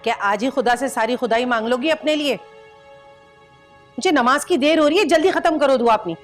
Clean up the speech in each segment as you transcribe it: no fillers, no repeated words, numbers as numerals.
क्या आज ही खुदा से सारी खुदाई मांग लोगी अपने लिए? मुझे नमाज की देर हो रही है, जल्दी खत्म करो दुआ अपनी।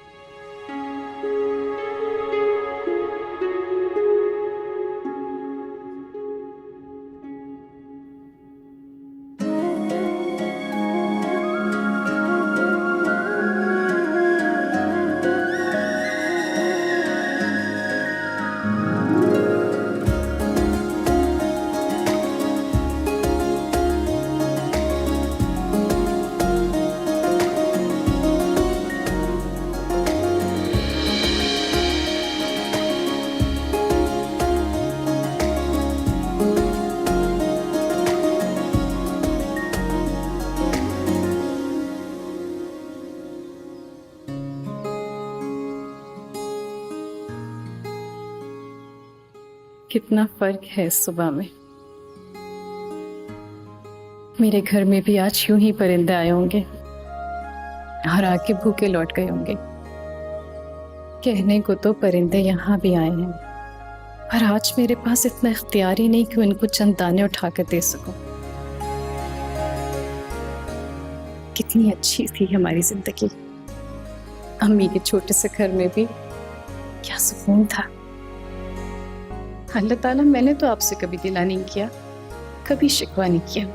कितना फर्क है इस सुबह में। मेरे घर में भी आज यूं ही परिंदे आए होंगे और आके भूखे लौट गए होंगे। कहने को तो परिंदे यहाँ भी आए हैं, पर आज मेरे पास इतना इख्तियार ही नहीं कि उनको चंद दाने उठा कर दे सकूं। कितनी अच्छी थी हमारी जिंदगी। अम्मी के छोटे से घर में भी क्या सुकून था। अल्लाह ताला, मैंने तो आपसे कभी गिला नहीं किया, कभी शिकवा नहीं किया,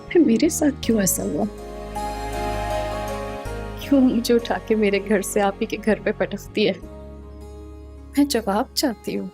फिर मेरे साथ क्यों ऐसा हुआ? क्यों मुझे उठा के मेरे घर से आप ही के घर पे पटकती है? मैं जवाब चाहती हूँ।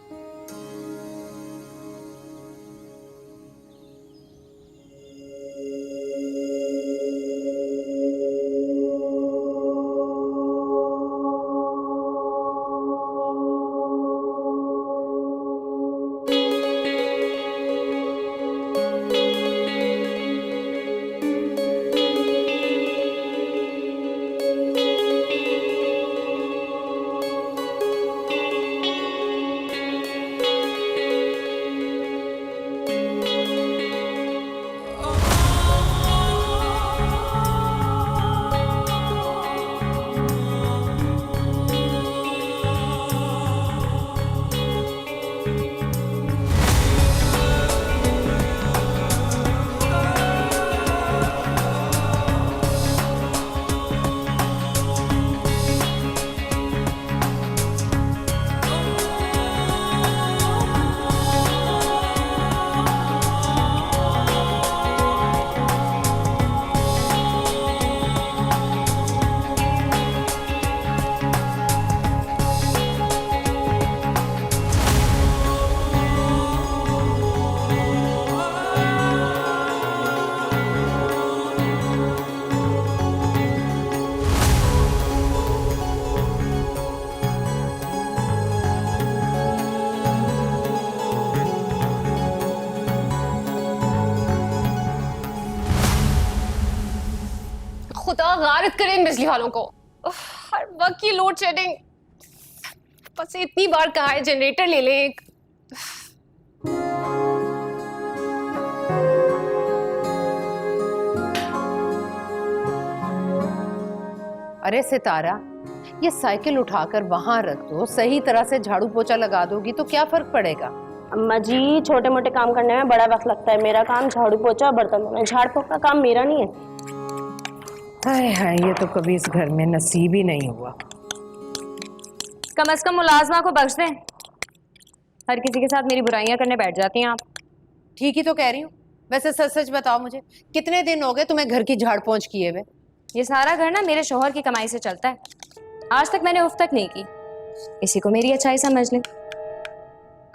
खुदा गारत करे इन बिजली वालों को। हर वक्त की लोड शेडिंग। बस इतनी बार कहा है जनरेटर ले लें एक। अरे सितारा, ये साइकिल उठाकर वहां रख दो, सही तरह से झाड़ू पोछा लगा दोगी तो क्या फर्क पड़ेगा? अम्मा जी, छोटे मोटे काम करने में बड़ा वक्त लगता है। मेरा काम झाड़ू पोछा और बर्तन धोना, झाड़ फूक का काम मेरा नहीं है। हाय हाय, ये तो कभी इस घर में नसीब ही नहीं हुआ। कम से कम मुलाजमा को बख्श दें। हर किसी के साथ मेरी बुराइयां करने बैठ जाती हैं आप। ठीक ही तो कह रही हूँ। वैसे सच सच बताओ मुझे, कितने दिन हो गए तुम्हें घर की झाड़ पोंछ किए हुए? ये सारा घर ना मेरे शौहर की कमाई से चलता है। आज तक मैंने उफ तक नहीं की। इसी को मेरी अच्छाई समझ लें।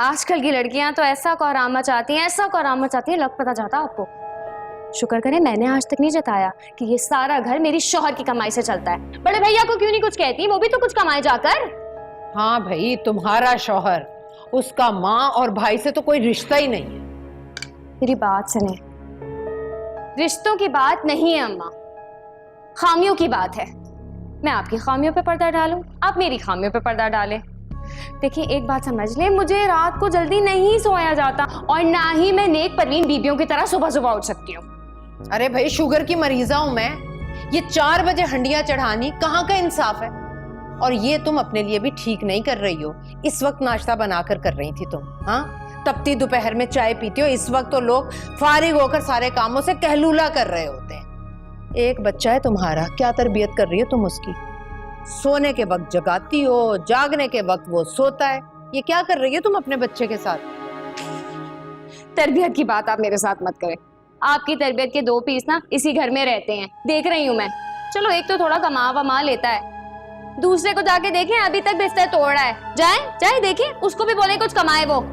आजकल की लड़कियां तो ऐसा कोहराम चाहती हैं, ऐसा कोहराम चाहती हैं, लग पता जाता आपको। शुक्र करें मैंने आज तक नहीं जताया कि ये सारा घर मेरी शौहर की कमाई से चलता है। बड़े भैया को क्यों नहीं कुछ कहती? वो भी तो कुछ कमाए जाकर। हाँ भाई, तुम्हारा शौहर, उसका माँ और भाई से तो कोई रिश्ता ही नहीं है। मेरी बात सुने, रिश्तों की बात नहीं है अम्मा, खामियों की बात है। मैं आपकी खामियों पे पर्दा डालूं, आप मेरी खामियों पे पर्दा डालें। देखिए एक बात समझ लें, मुझे रात को जल्दी नहीं सोया जाता और ना ही मैं नेक परवीन बीबियों की तरह सुबह सुबह उठ सकती हूँ। अरे भाई, शुगर की मरीजा हूं मैं। ये 4 बजे हंडियां चढ़ानी कहाँ का इंसाफ है? और ये तुम अपने लिए भी ठीक नहीं कर रही हो। इस वक्त नाश्ता बनाकर कर रही थी तुम, हाँ? तपती दोपहर में चाय पीती हो। इस वक्त तो लोग फारिग होकर सारे कामों से कहलूला कर रहे होते हैं। एक बच्चा है तुम्हारा, क्या तरबियत कर रही हो तुम उसकी? सोने के वक्त जगाती हो, जागने के वक्त वो सोता है। ये क्या कर रही हो तुम अपने बच्चे के साथ? तरबियत की बात आप मेरे साथ मत करें। आपकी तरबियत के 2 पीस ना इसी घर में रहते हैं, देख रही हूं मैं। चलो एक तो थोड़ा कमा वमा लेता है, दूसरे को जाके देखें अभी तक बिस्तर तोड़ रहा है। जाए देखें, उसको भी बोले कुछ कमाए वो।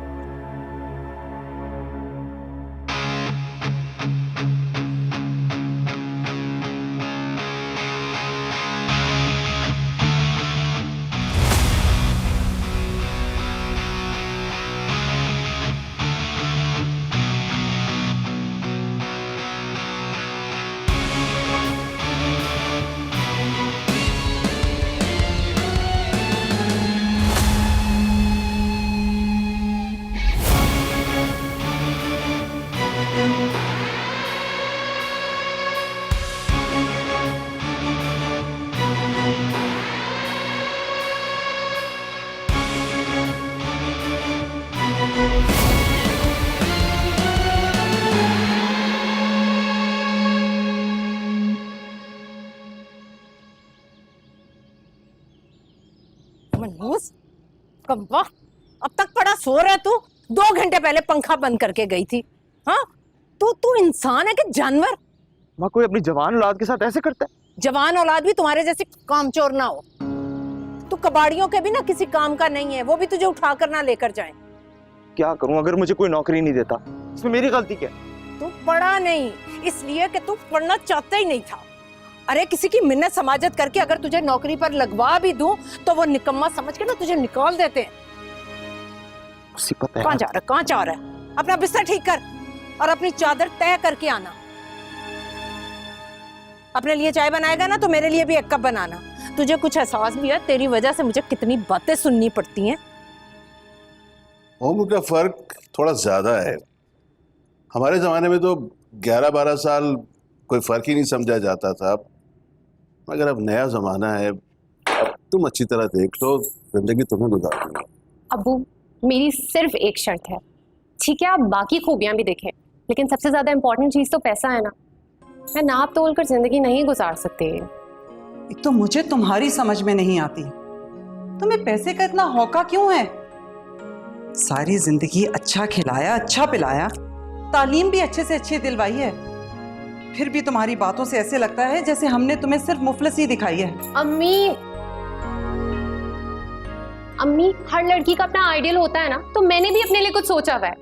मनहूस कब्बा, अब तक पड़ा सो रहा है तू? 2 घंटे पहले पंखा बंद करके गई थी। हाँ, तू इंसान है कि जानवर? माँ, कोई अपनी जवान औलाद के साथ ऐसे करता है? जवान औलाद भी तुम्हारे जैसे कामचोर ना हो। तू कबाड़ियों के भी ना किसी काम का नहीं है, वो भी तुझे उठा कर ना लेकर जाए। क्या करूं अगर मुझे कोई नौकरी नहीं देता? इसमें मेरी गलती क्या? तू पढ़ा नहीं इसलिए कि तू पढ़ना चाहता ही नहीं था। अरे किसी की मिन्नत समाजत करके अगर तुझे नौकरी पर लगवा भी दूं तो वो निकम्मा समझ के ना तुझे निकाल देते हैं। उसी पता है। कहाँ जा रहा है? अपना बिस्तर ठीक कर और अपनी चादर तय करके आना। अपने लिए चाय बनाएगा ना तो मेरे लिए भी 1 कप बनाना। तुझे कुछ एहसास भी है तेरी वजह से मुझे कितनी बातें सुननी पड़ती हैं? उम्र का फर्क थोड़ा ज्यादा है। हमारे जमाने में तो 11-12 साल कोई फर्क ही नहीं समझा जाता था। मगर अब नया जमाना है। अब तुम अच्छी तरह देख लो, जिंदगी तुम्हें गुजार दूंगा। अबू, मेरी सिर्फ एक शर्त है। ठीक है, आप बाकी खूबियां भी देखें, लेकिन सबसे ज्यादा इंपॉर्टेंट चीज तो पैसा है ना। मैं नाप तोल कर जिंदगी नहीं गुजार सकती। एक तो मुझे तुम्हारी समझ में नहीं आती, तुम्हें पैसे का इतना हौका क्यों है? सारी जिंदगी अच्छा खिलाया, अच्छा पिलाया, तालीम भी अच्छे से अच्छी दिलवाई है, फिर भी तुम्हारी बातों से ऐसे लगता है जैसे हमने तुम्हें सिर्फ मुफलसी दिखाई है। अम्मी, हर लड़की का अपना आइडियल होता है ना, तो मैंने भी अपने लिए कुछ सोचा हुआ है।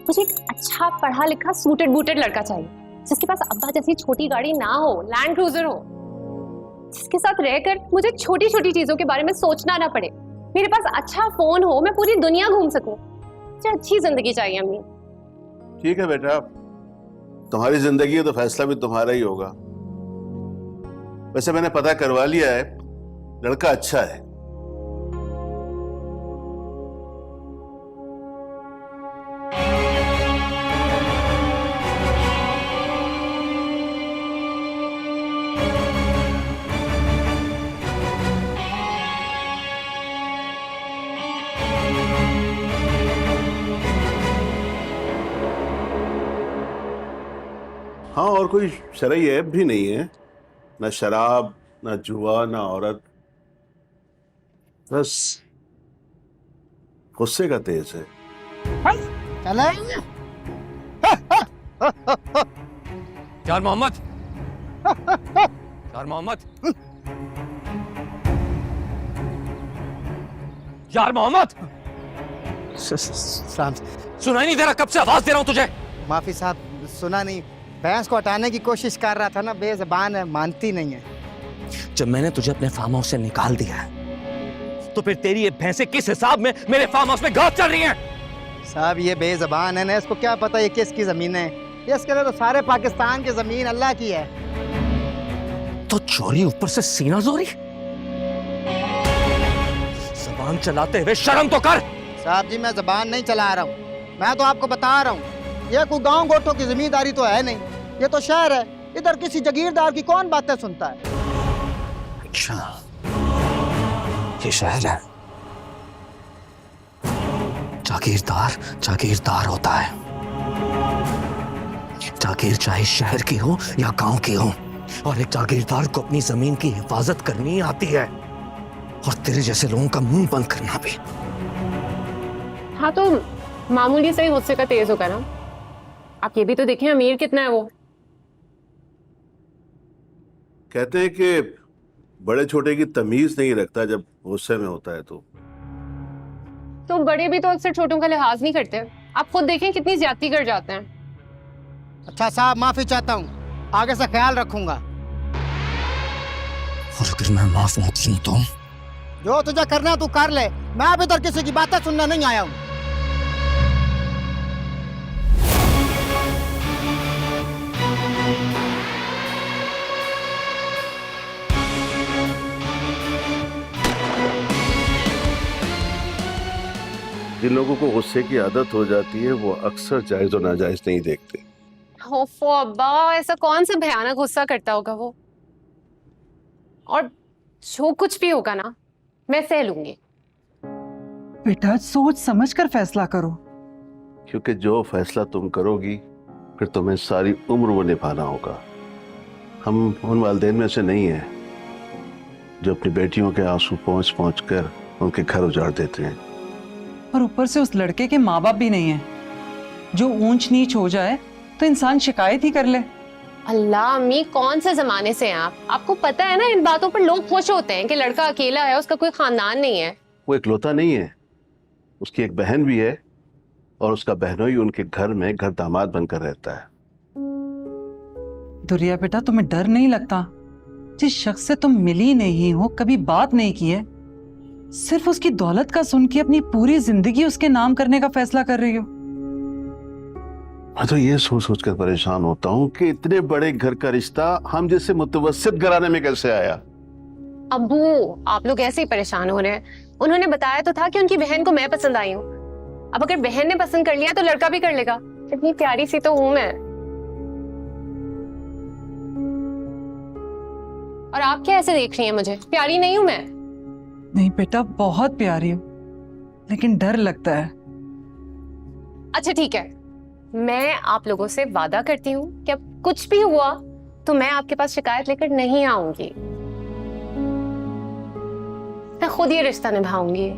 मुझे एक अच्छा पढ़ा लिखा सूटेड बूटेड लड़का चाहिए, जिसके पास अब्बा जैसी छोटी गाड़ी ना हो, लैंड क्रूजर हो, जिसके साथ रहकर मुझे छोटी छोटी चीजों के बारे में सोचना ना पड़े, मेरे पास अच्छा फोन हो, मैं पूरी दुनिया घूम सकूं। मुझे अच्छी जिंदगी चाहिए अम्मी। ठीक है बेटा, तुम्हारी जिंदगी है तो फैसला भी तुम्हारा ही होगा। वैसे मैंने पता करवा लिया है, लड़का अच्छा है। हाँ, और कोई शरई ऐब भी नहीं है, ना शराब, ना जुआ, ना औरत, बस गुस्से का तेज है। यार मोहम्मद, यार मोहम्मद, यार मोहम्मद, सुनाई नहीं दे रहा? कब से आवाज दे रहा हूं तुझे। माफी साहब, सुना नहीं। भैंस को हटाने की कोशिश कर रहा था ना, बेज़बान है, मानती नहीं है। जब मैंने तुझे अपने फार्म हाउस से निकाल दिया है, तो फिर तेरी ये भैंसें किस हिसाब में मेरे फार्म हाउस में घास चल रही हैं? साहब ये बेज़बान है ना, इसको क्या पता ये किसकी जमीन है? ये इसके लिए तो सारे पाकिस्तान की जमीन अल्लाह की है। तो चोरी ऊपर से सीना जोरी, जबान चलाते हुए शर्म तो कर। साहब जी, मैं जबान नहीं चला रहा हूँ, मैं तो आपको बता रहा हूँ, ये कोई गांव गोटों की जिम्मेदारी तो है नहीं, ये तो शहर है। इधर किसी जागीरदार की कौन बातें सुनता है? अच्छा, ये शहर है। जागीरदार जागीरदार होता है। जागीर चाहे शहर की हो या गांव की हो, और एक जागीरदार को अपनी जमीन की हिफाजत करनी आती है, और तेरे जैसे लोगों का मुंह बंद करना भी। हाँ तो मामूली से ही गुस्से का तेज होगा ना। आप ये भी तो देखें अमीर कितना है वो। कहते हैं कि बड़े छोटे की तमीज नहीं रखता जब गुस्से में होता है तो बड़े भी तो अक्सर छोटों का लिहाज नहीं करते। आप खुद देखें कितनी ज्यादती कर जाते हैं। अच्छा साहब, माफी चाहता हूँ, आगे से ख्याल रखूंगा। और अगर मैं माफ ना करूं तो? जो तुझे करना है तू कर ले, मैं अभी तक किसी की बातें सुनने नहीं आया हूँ। जिन लोगों को गुस्से की आदत हो जाती है वो अक्सर जायज और नाजायज नहीं देखते। ओफो अब्बा, ऐसा कौन सा भयानक गुस्सा करता होगा वो। और जो कुछ भी होगा ना मैं सह लूंगी। बेटा सोच समझ कर फैसला करो। क्योंकि जो फैसला तुम करोगी फिर तुम्हें सारी उम्र वो निभाना होगा। हम उन वालिदैन में से नहीं हैं जो अपनी बेटियों के आंसू पहुंच पहुंच कर उनके घर उजाड़ देते हैं। और ऊपर से उस लड़के के माँ बाप भी नहीं है। जो ऊंच नीच हो जाए तो इंसान शिकायत ही कर ले। अल्लाह अम्मी, कौन से जमाने से हैं आप? आपको पता है ना इन बातों पर लोग खुश होते हैं कि लड़का अकेला है, उसका कोई खानदान नहीं है। वो इकलौता नहीं है, उसकी एक बहन भी है, और उसका बहनोई उनके घर में घर दामाद बनकर रहता है। दुरिया बेटा, तुम्हें डर नहीं लगता? जिस शख्स से तुम मिली नहीं हो, कभी बात नहीं की है, सिर्फ उसकी दौलत का सुन के अपनी पूरी जिंदगी उसके नाम करने का फैसला कर रही हो। मैं तो ये सोच सोच कर परेशान होता हूँ कि इतने बड़े घर का रिश्ता हम जैसे मुतवस्सित घराने में कैसे आया। अब्बू, आप लोग ऐसे ही परेशान हो रहे हैं। उन्होंने बताया तो था कि उनकी बहन को मैं पसंद आई हूँ। अब अगर बहन ने पसंद कर लिया तो लड़का भी कर लेगा। इतनी प्यारी सी तो हूं मैं। और आप क्या ऐसे देख रही हैं मुझे? प्यारी नहीं हूं मैं? नहीं बेटा, बहुत प्यारी हो, लेकिन डर लगता है। अच्छा ठीक है, मैं आप लोगों से वादा करती हूँ कि अब कुछ भी हुआ तो मैं आपके पास शिकायत लेकर नहीं आऊंगी। मैं खुद ये रिश्ता निभाऊंगी।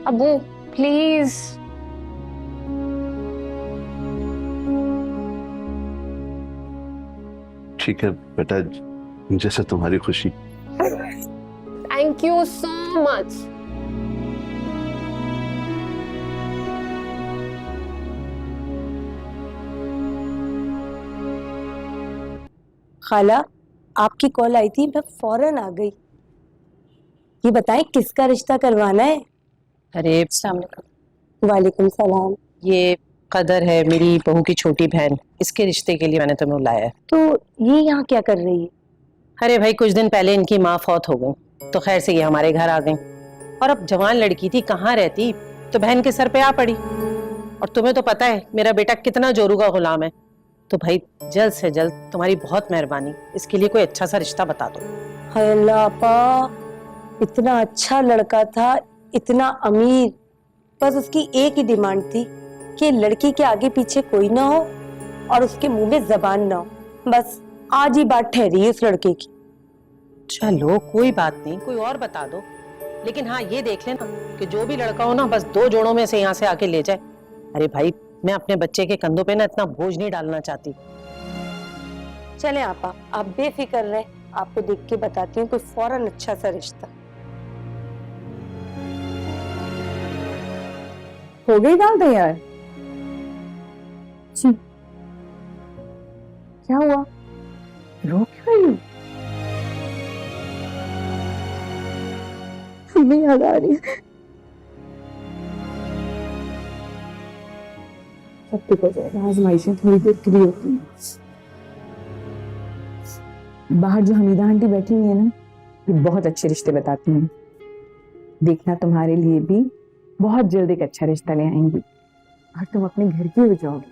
अब्बू प्लीज। ठीक है बेटा, जैसे तुम्हारी खुशी। Thank you so much. खाला, आपकी कॉल आई थी, मैं फौरन आ गई। ये बताएं किसका रिश्ता करवाना है? अरे अस्सलाम वालेकुम। वालेकुम सलाम। ये कदर है, मेरी बहू की छोटी बहन, इसके रिश्ते के लिए मैंने तुम्हें बुलाया है। तो ये यहाँ क्या कर रही है? अरे भाई, कुछ दिन पहले इनकी माँ फौत हो गई तो खैर से ये हमारे घर आ गई, और अब जवान लड़की थी, कहाँ रहती, तो बहन के सर पे आ पड़ी। और तुम्हें तो पता है मेरा बेटा कितना जोरू का गुलाम है, तो भाई जल्द से जल्द तुम्हारी बहुत मेहरबानी, इसके लिए कोई अच्छा सा रिश्ता बता दो। हाय अल्लाह आपा, इतना अच्छा लड़का था, इतना अमीर, बस उसकी एक ही डिमांड थी कि लड़की के आगे पीछे कोई ना हो और उसके मुंह में जबान ना हो। बस आज ही बात ठहरी है उस लड़के की। चलो कोई बात नहीं, कोई और बता दो, लेकिन हाँ ये देख लेना कि जो भी लड़का हो ना, बस 2 जोड़ों में से यहाँ से आके ले जाए। अरे भाई, मैं अपने बच्चे के कंधों पे ना इतना बोझ नहीं डालना चाहती। चले आपा, आप बेफिक्र रहे, आपको देख के बताती हूँ कोई फौरन अच्छा सा रिश्ता। हो गई दाल तैयार? जी। क्या हुआ, रो क्यों रही हो? हमें याद आ रही है। सब ठीक हो जाएगा, आजमाइशें थोड़ी देर के लिए होती हैं। बाहर जो हमीदा आंटी बैठी हुई है ना, ये बहुत अच्छे रिश्ते बताती हैं। देखना तुम्हारे लिए भी बहुत जल्द एक अच्छा रिश्ता ले आएंगी और तुम अपने घर की हो जाओगी।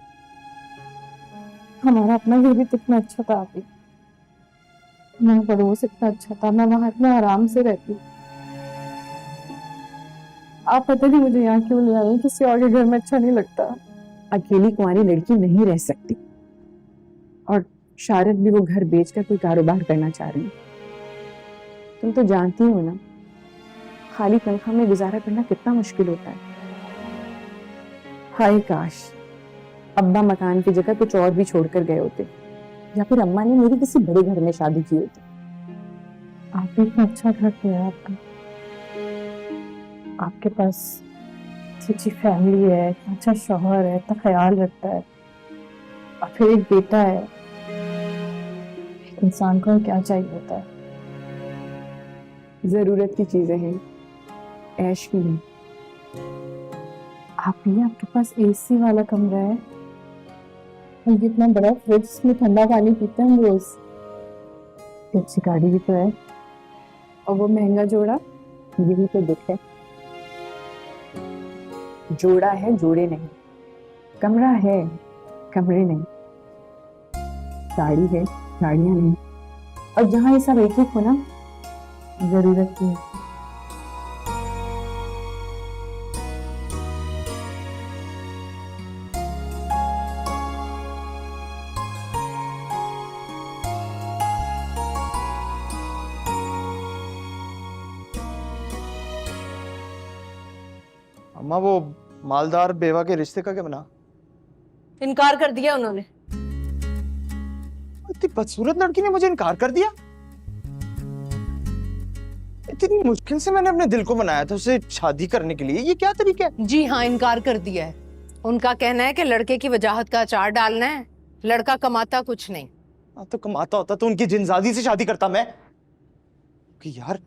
हमारा अपना घर भी कितना अच्छा था अभी, मेरा पड़ोस इतना अच्छा था, मैं वहां इतना आराम से रहती। आप पता नहीं मुझे यहाँ क्यों ले आए, किसी और के घर में अच्छा नहीं लगता। अकेली कुंवारी लड़की नहीं रह सकती, और शारद भी वो घर बेचकर कोई कारोबार करना चाह रही है। तुम तो जानती हो ना, खाली तनख्वाह में गुजारा करना कितना मुश्किल होता है। हाय काश अब्बा मकान की जगह कुछ और भी छोड़कर गए होते, या फिर अम्मा ने मेरी किसी बड़े घर में शादी की होती। आप भी इतना अच्छा घर पे है आपका, आपके पास अच्छी फैमिली है, अच्छा शौहर है, इतना ख्याल रखता है, और फिर एक बेटा है। इंसान को क्या चाहिए होता है? जरूरत की चीजें हैं, ऐश की नहीं। आप भी, आपके पास एसी वाला कमरा है, और ये इतना बड़ा फ्रिज जिसमें ठंडा पानी पीते हैं हम रोज। अच्छी गाड़ी भी तो है, और वो महंगा जोड़ा, ये भी तो दुख है। जोड़ा है जोड़े नहीं, कमरा है कमरे नहीं, गाड़ी है गाड़ियां नहीं, और जहां ये सब एक एक हो ना, जरूरत की है। अम्मा वो मालदार बेवा के रिश्ते का क्या बना? इनकार कर दिया उन्होंने। इतनी बदसूरत लड़की ने मुझे इनकार कर दिया। इतनी मुश्किल से मैंने अपने दिल को बनाया था उसे शादी करने के लिए, ये क्या तरीका है? जी हाँ, इनकार कर दिया है। उनका कहना है कि लड़के की वजाहत का अचार डालना है, लड़का कमाता कुछ नहीं। तो कमाता होता तो उनकी जिनजादी से शादी करता मैं। कि यार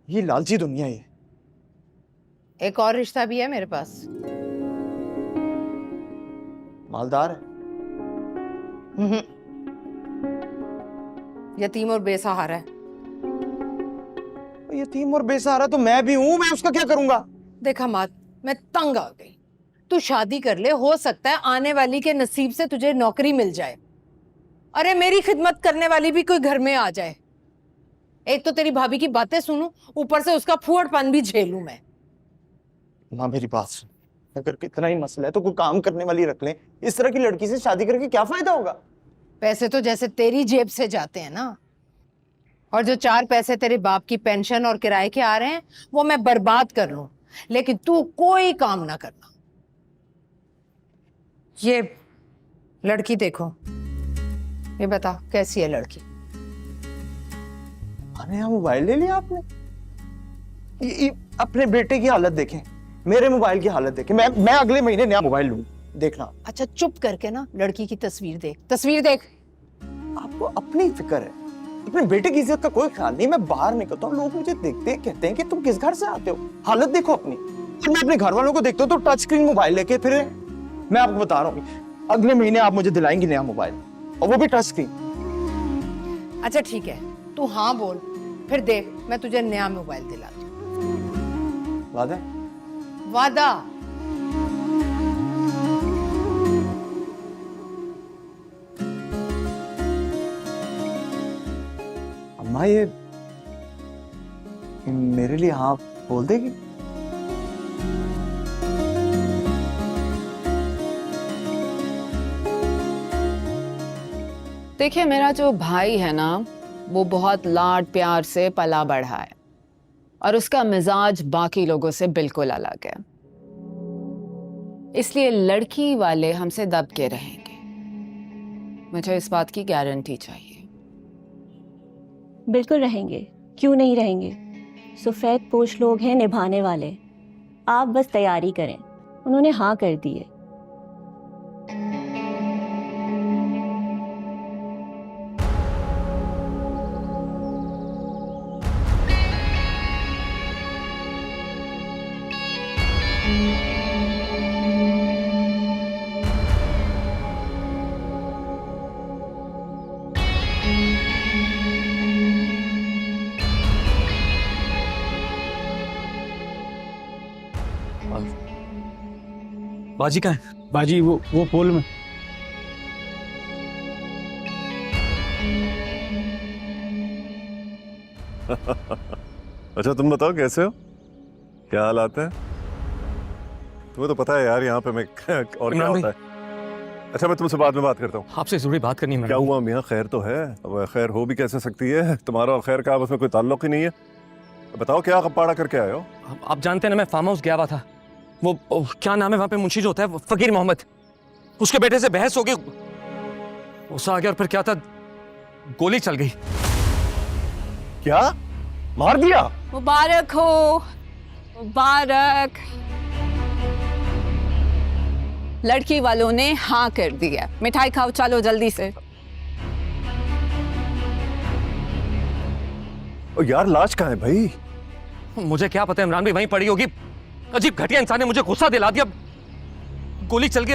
ये लालची दुनिया है। एक और रिश्ता भी है मेरे पास। मालदार है? यतीम और बेसहारा है। यतीम और बेसहारा तो मैं भी हूं, मैं उसका क्या करूंगा? देखा मात, मैं तंग आ गई। तू शादी कर ले, हो सकता है आने वाली के नसीब से तुझे नौकरी मिल जाए। अरे मेरी खिदमत करने वाली भी कोई घर में आ जाए। एक तो तेरी भाभी की बातें सुनूं, ऊपर से उसका फुहड़पन भी झेलूं मैं। माँ मेरी बात सुन, अगर इतना ही मसला है तो कोई काम करने वाली रख लें। इस तरह की लड़की से शादी करके क्या फायदा होगा? पैसे तो जैसे तेरी जेब से जाते हैं ना, और जो 4 पैसे तेरे बाप की पेंशन और किराए के आ रहे हैं वो मैं बर्बाद कर लूं, लेकिन तू कोई काम ना करना। ये लड़की देखो, ये बता कैसी है लड़की? अरे यहाँ मोबाइल ले लिया आपने? ये अपने बेटे की हालत देखें, मेरे मोबाइल की हालत देखें। मैं अगले महीने नया मोबाइल लूं, देखना। अच्छा चुप करके ना लड़की की तस्वीर देख, तस्वीर देख। आपको अपनी फिक्र है, अपने बेटे की इज्जत का कोई ख्याल नहीं। मैं बाहर निकलता हूँ, लोग मुझे देखते हैं, कहते हैं कि तुम किस घर से आते हो। हालत देखो अपनी। और मैं अपने घर वालों को देखता हूँ तो टच स्क्रीन मोबाइल लेके फिर। मैं आपको बता रहा हूँ, अगले महीने आप मुझे दिलाएंगे नया मोबाइल, और वो भी टच स्क्रीन। अच्छा ठीक है, तू हाँ बोल, फिर देख मैं तुझे नया मोबाइल दिलाती हूँ। वादा? वादा। अम्मा ये मेरे लिए हाँ बोल देगी? देखिए, मेरा जो भाई है ना, वो बहुत लाड प्यार से पला बढ़ा है, और उसका मिजाज बाकी लोगों से बिल्कुल अलग है। इसलिए लड़की वाले हमसे दब के रहेंगे। मुझे इस बात की गारंटी चाहिए। बिल्कुल रहेंगे, क्यों नहीं रहेंगे। सफेद पोश लोग हैं निभाने वाले, आप बस तैयारी करें। उन्होंने हाँ कर दी है। बाजी कहाँ है? बाजी वो पोल में। अच्छा तुम बताओ कैसे हो? क्या हालात है? तुम्हें तो पता है यार यहाँ पे मैं और क्या होता है। अच्छा मैं तुमसे बाद में बात करता हूँ। आपसे जरूरी बात करनी है। क्या हुआ मियाँ, खैर तो है? अब खैर हो भी कैसे सकती है, तुम्हारा और खैर का उसमें कोई ताल्लुक ही नहीं है। बताओ क्या कपाड़ा करके आए हो? आप जानते हैं ना, मैं फार्म हाउस गया हुआ था। वो क्या नाम है वहाँ पे मुंशी जो होता है, फकीर मोहम्मद, उसके बेटे से बहस हो गई, गुस्सा आ गया और फिर क्या था, गोली चल गई। क्या मार दिया? मुबारक हो, मुबारक। लड़की वालों ने हाँ कर दिया। मिठाई खाओ, चलो जल्दी से। ओ यार लाश कहाँ है भाई? मुझे क्या पता, इमरान भाई वहीं पड़ी होगी। अजीब घटिया इंसान ने मुझे गुस्सा दिला दिया, गोली चल गई।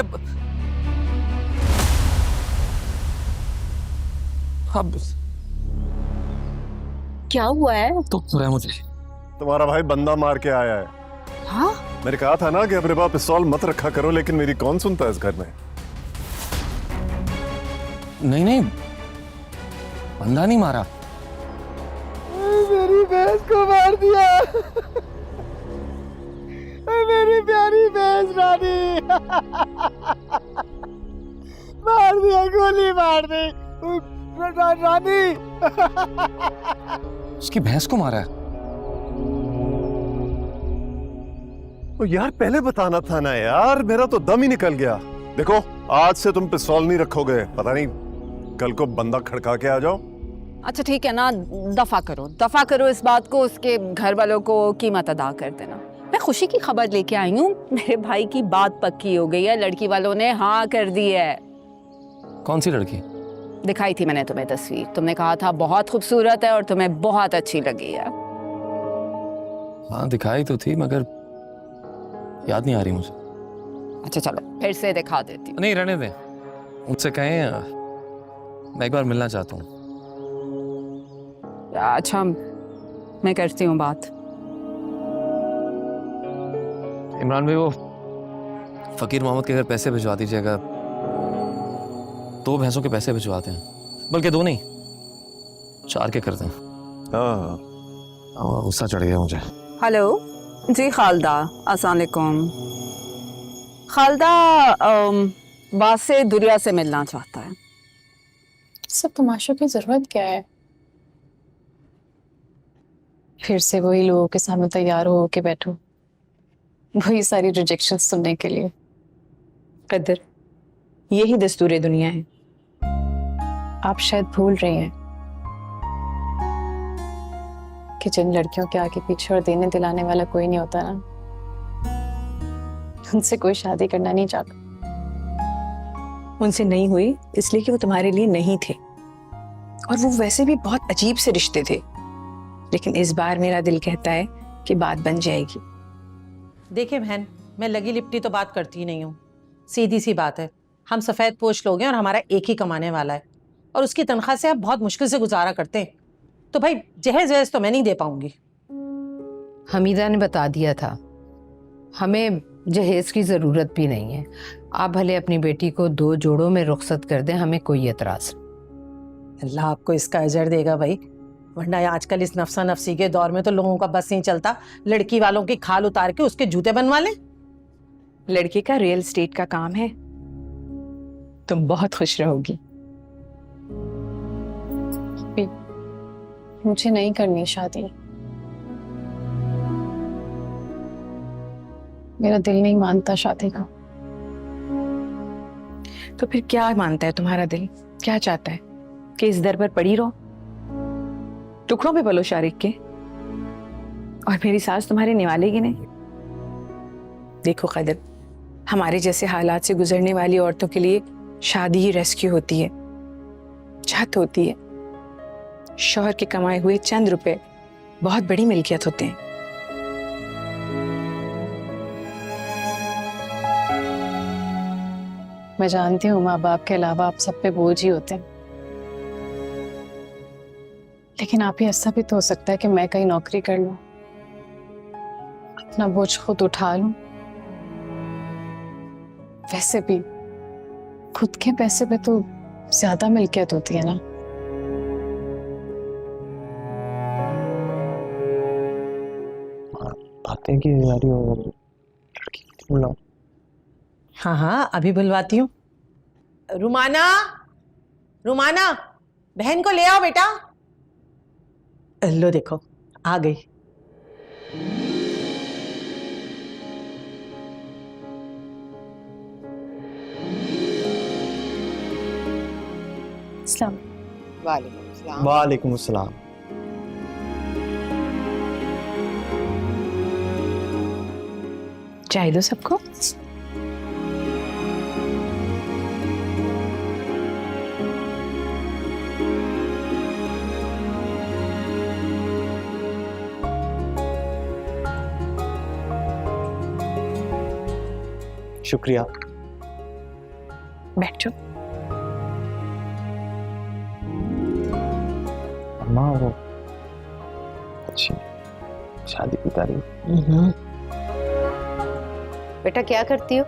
अब क्या हुआ है? तो मुझे तुम्हारा भाई बंदा मार के आया है। हाँ? मैंने कहा था ना कि अपने पास पिस्तौल मत रखा करो, लेकिन मेरी कौन सुनता है इस घर में। नहीं, बंदा नहीं मारा। मेरी भैंस को मार दिया। मेरी प्यारी भैंस रानी। मार दिया, गोली मार दी रानी। उसकी भैंस को मारा है? ओ यार पहले बताना था ना यार, मेरा तो दम ही निकल गया। देखो आज से तुम पिस्तौल नहीं रखोगे, पता नहीं कल को बंदा खड़का के आ जाओ। अच्छा ठीक है ना, दफा करो इस बात को, उसके घर वालों को कीमत अदा कर देना। मैं खुशी की खबर लेके आई हूँ, मेरे भाई की बात पक्की हो गई है, लड़की वालों ने हाँ कर दी है। कौन सी लड़की? दिखाई थी मैंने तुम्हें तस्वीर, तुमने कहा था बहुत खूबसूरत है और तुम्हें बहुत अच्छी लगी है। हाँ दिखाई तो थी, मगर याद नहीं आ रही मुझे। अच्छा चलो फिर से दिखा देती हूँ। नहीं रहने दें, मुझसे कहें, मैं एक बार मिलना चाहता हूँ। अच्छा मैं करती हूँ बात। इमरान भाई वो फकीर मोहम्मद के घर पैसे भिजवा दीजिएगा। 2 भैंसों के पैसे भिजवाते हैं, बल्कि 2 नहीं 4 के करते हैं। हाँ गुस्सा चढ़ गया मुझे। हेलो जी खालदा, अस्सलाम वालेकुम। खालदा बासे दुरिया से मिलना चाहता है। सब तमाशों की जरूरत क्या है? फिर से वही लोगों के सामने तैयार हो के बैठो, वही सारी रिजेक्शन सुनने के लिए। कदर, यही दस्तूर दुनिया है। आप शायद भूल रही हैं कि जिन लड़कियों के आगे पीछे और देने दिलाने वाला कोई नहीं होता ना, उनसे कोई शादी करना नहीं चाहता। उनसे नहीं हुई इसलिए कि वो तुम्हारे लिए नहीं थे, और वो वैसे भी बहुत अजीब से रिश्ते थे। लेकिन इस बार मेरा दिल कहता है कि बात बन जाएगी। देखिए बहन, मैं लगी लिपटी तो बात करती ही नहीं हूँ। सीधी सी बात है, हम सफ़ेद पोश लोग हैं और हमारा एक ही कमाने वाला है, और उसकी तनख्वाह से आप बहुत मुश्किल से गुजारा करते हैं। तो भाई जहेज वहेज तो मैं नहीं दे पाऊंगी। हमीदा ने बता दिया था, हमें जहेज की ज़रूरत भी नहीं है। आप भले अपनी बेटी को 2 जोड़ों में रुखसत कर दें, हमें कोई एतराज़ नहीं। अल्लाह आपको इसका अजर देगा भाई, वरना आजकल इस नफसा नफसी के दौर में तो लोगों का बस नहीं चलता, लड़की वालों की खाल उतार के उसके जूते बनवा लें। लड़के का रियल एस्टेट का काम है, तुम बहुत खुश रहोगी। मुझे नहीं करनी शादी, मेरा दिल नहीं मानता शादी का। तो फिर क्या मानता है तुम्हारा दिल? क्या चाहता है कि इस दर पर पड़ी रहो, टुकड़ों पे पलो शारिक के, और मेरी सास तुम्हारे निवालेगी नहीं? देखो कदर, हमारे जैसे हालात से गुजरने वाली औरतों के लिए शादी ही रेस्क्यू होती है, छत होती है। शौहर के कमाए हुए चंद रुपए बहुत बड़ी मिल्कियत होते हैं। मैं जानती हूँ माँ बाप के अलावा आप सब पे बोझ ही होते हैं, लेकिन आप ही ऐसा भी तो हो सकता है कि मैं कहीं नौकरी कर लूं, अपना बोझ खुद उठा लूं। वैसे भी खुद के पैसे पे तो ज्यादा मिल्कियत होती है ना। बातें की जा रही हो लड़की बुलाओ। हाँ हाँ अभी बुलवाती हूँ। रुमाना, रुमाना, बहन को ले आओ बेटा। लो देखो आ गई। वालेकुम सलाम। वालेकुम अस्सलाम। चाय दो सबको। शुक्रिया। बैठो। अम्मा वो अच्छी शादी की तारीख। बेटा क्या करती हो?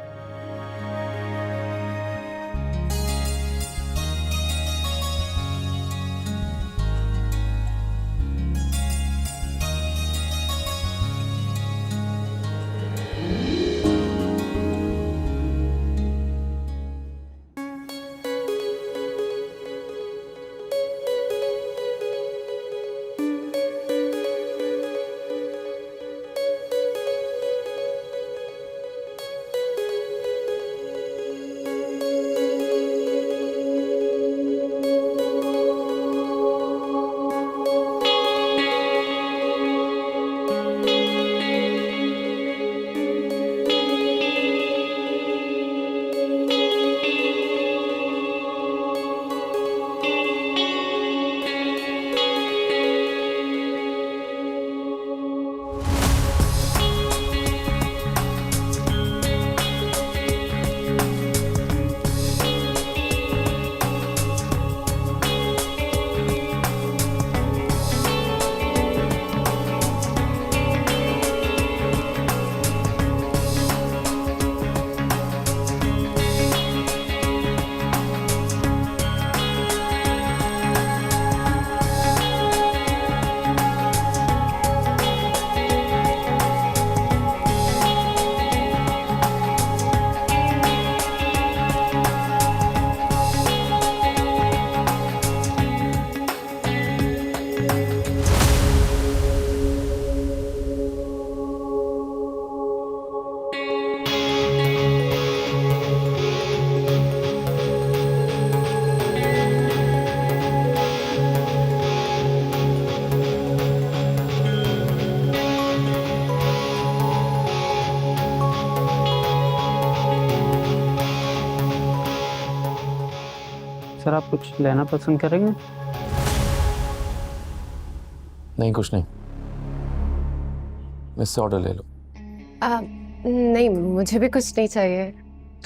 सर आप कुछ लेना पसंद करेंगे? नहीं कुछ नहीं, मुझसे ऑर्डर ले लो। नहीं मुझे भी कुछ नहीं चाहिए।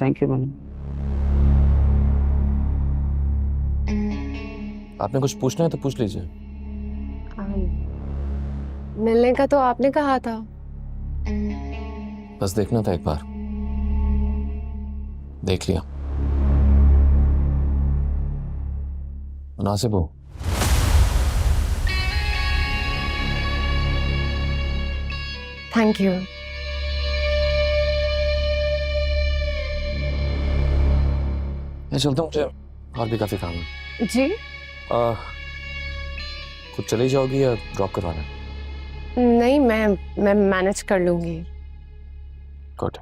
Thank you ma'am. आपने कुछ पूछना है तो पूछ लीजिए। मिलने का तो आपने कहा था। बस देखना था एक बार, देख लिया। मुनासिब हो। Thank you. मैं चलता हूँ, मुझे और भी काफी काम है। जी कुछ चली जाओगी या ड्रॉप करवाना है? नहीं मैं मैनेज कर लूंगी। गुड।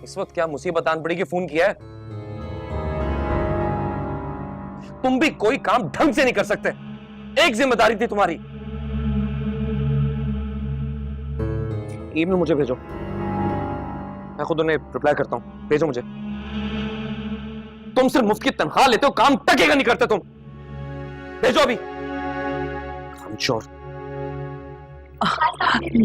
इस वक्त क्या मुसीबत आन पड़ी कि फोन किया है? तुम भी कोई काम ढंग से नहीं कर सकते। एक जिम्मेदारी थी तुम्हारी। ईमेल मुझे भेजो, मैं खुद उन्हें रिप्लाई करता हूं। भेजो मुझे। तुम सिर्फ मुफ्त की तनख्वाह लेते हो, काम टकेगा नहीं करते तुम। भेजो अभी। कामचोर।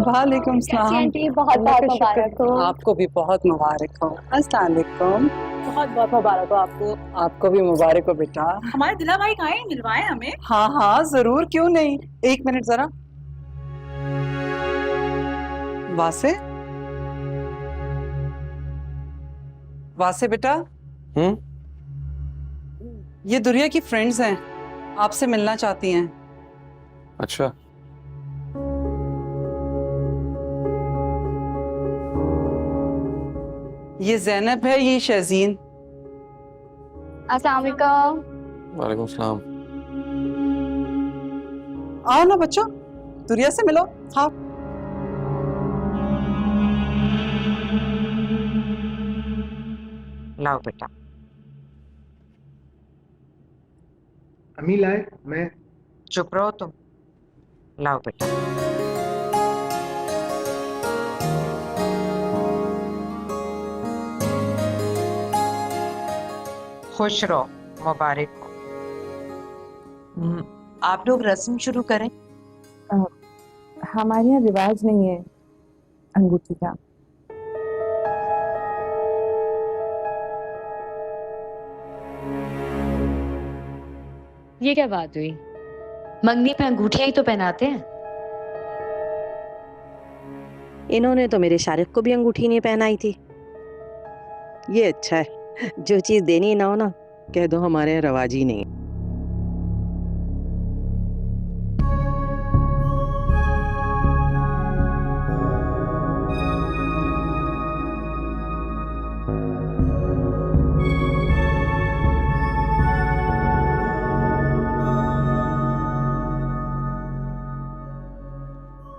वालेकुम सलाम। बहुत बहुत मुबारक हो। आपको भी बहुत मुबारक हो। अस्सलाम वालेकुम। बहुत बहुत मुबारक हो आपको। आपको भी मुबारक हो बेटा। हमारे दिला भाई कहाँ हैं? मिलवाएं हमें। हाँ हाँ जरूर, क्यों नहीं। एक मिनट जरा। वासे, वासे बेटा। ये दुरिया की फ्रेंड्स हैं, आपसे मिलना चाहती हैं। अच्छा। ये ज़ैनब है, ये शहजीन। अस्सलाम वालेकुम। वालेकुम सलाम। आओ ना बच्चों, दुरिया से मिलो। हाँ लाओ बेटा। अम्मी लाए, मैं। चुप रहो तुम। लाओ बेटा। खुश रहो, मुबारक हो। आप लोग रस्म शुरू करें। हमारे यहाँ रिवाज नहीं है अंगूठी का। ये क्या बात हुई? मंगनी पे अंगूठियां ही तो पहनाते हैं। इन्होंने तो मेरे शारिक को भी अंगूठी नहीं पहनाई थी। ये अच्छा है, जो चीज देनी ना हो ना, कह दो हमारे यहाँ रवाज ही नहीं।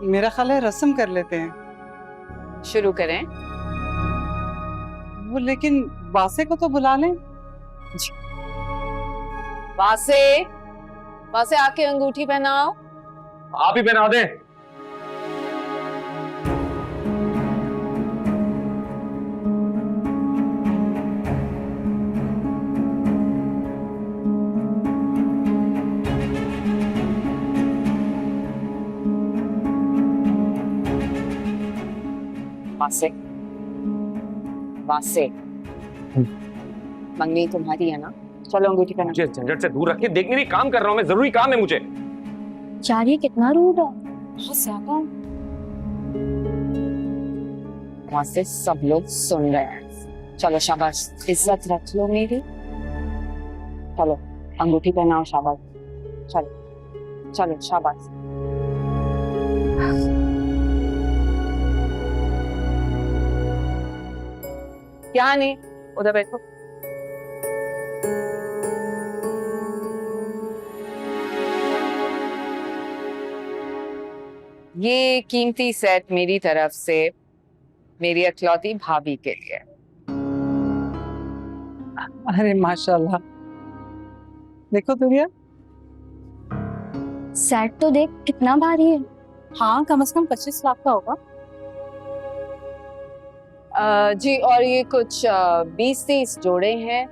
मेरा ख्याल है रस्म कर लेते हैं। शुरू करें। वो लेकिन वासे को तो बुला लें। वासे, वासे आके अंगूठी पहनाओ। आप ही पहना दें। वासे, वासे, मंगनी तुम्हारी है ना? चलो अंगूठी पहना। मुझे झंझट से दूर रखिए, देखने नहीं, काम कर रहा हूं मैं, जरूरी काम है मुझे। यार ये कितना रूड है, बहुत ज्यादा। वहां से सब लोग सुन रहे हैं। चलो शाबाश, इज्जत रख लो मेरी। चलो अंगूठी पहनाओ, शाबाश। चलो चलो शाबाश। क्या नहीं, उधर बैठो। ये कीमती सेट मेरी तरफ से मेरी अखलौती भाभी के लिए। अरे माशाल्लाह, देखो दुरिया, सेट तो देख कितना भारी है। हाँ कम से कम 25 लाख का होगा। जी, और ये कुछ 20-30 जोड़े हैं।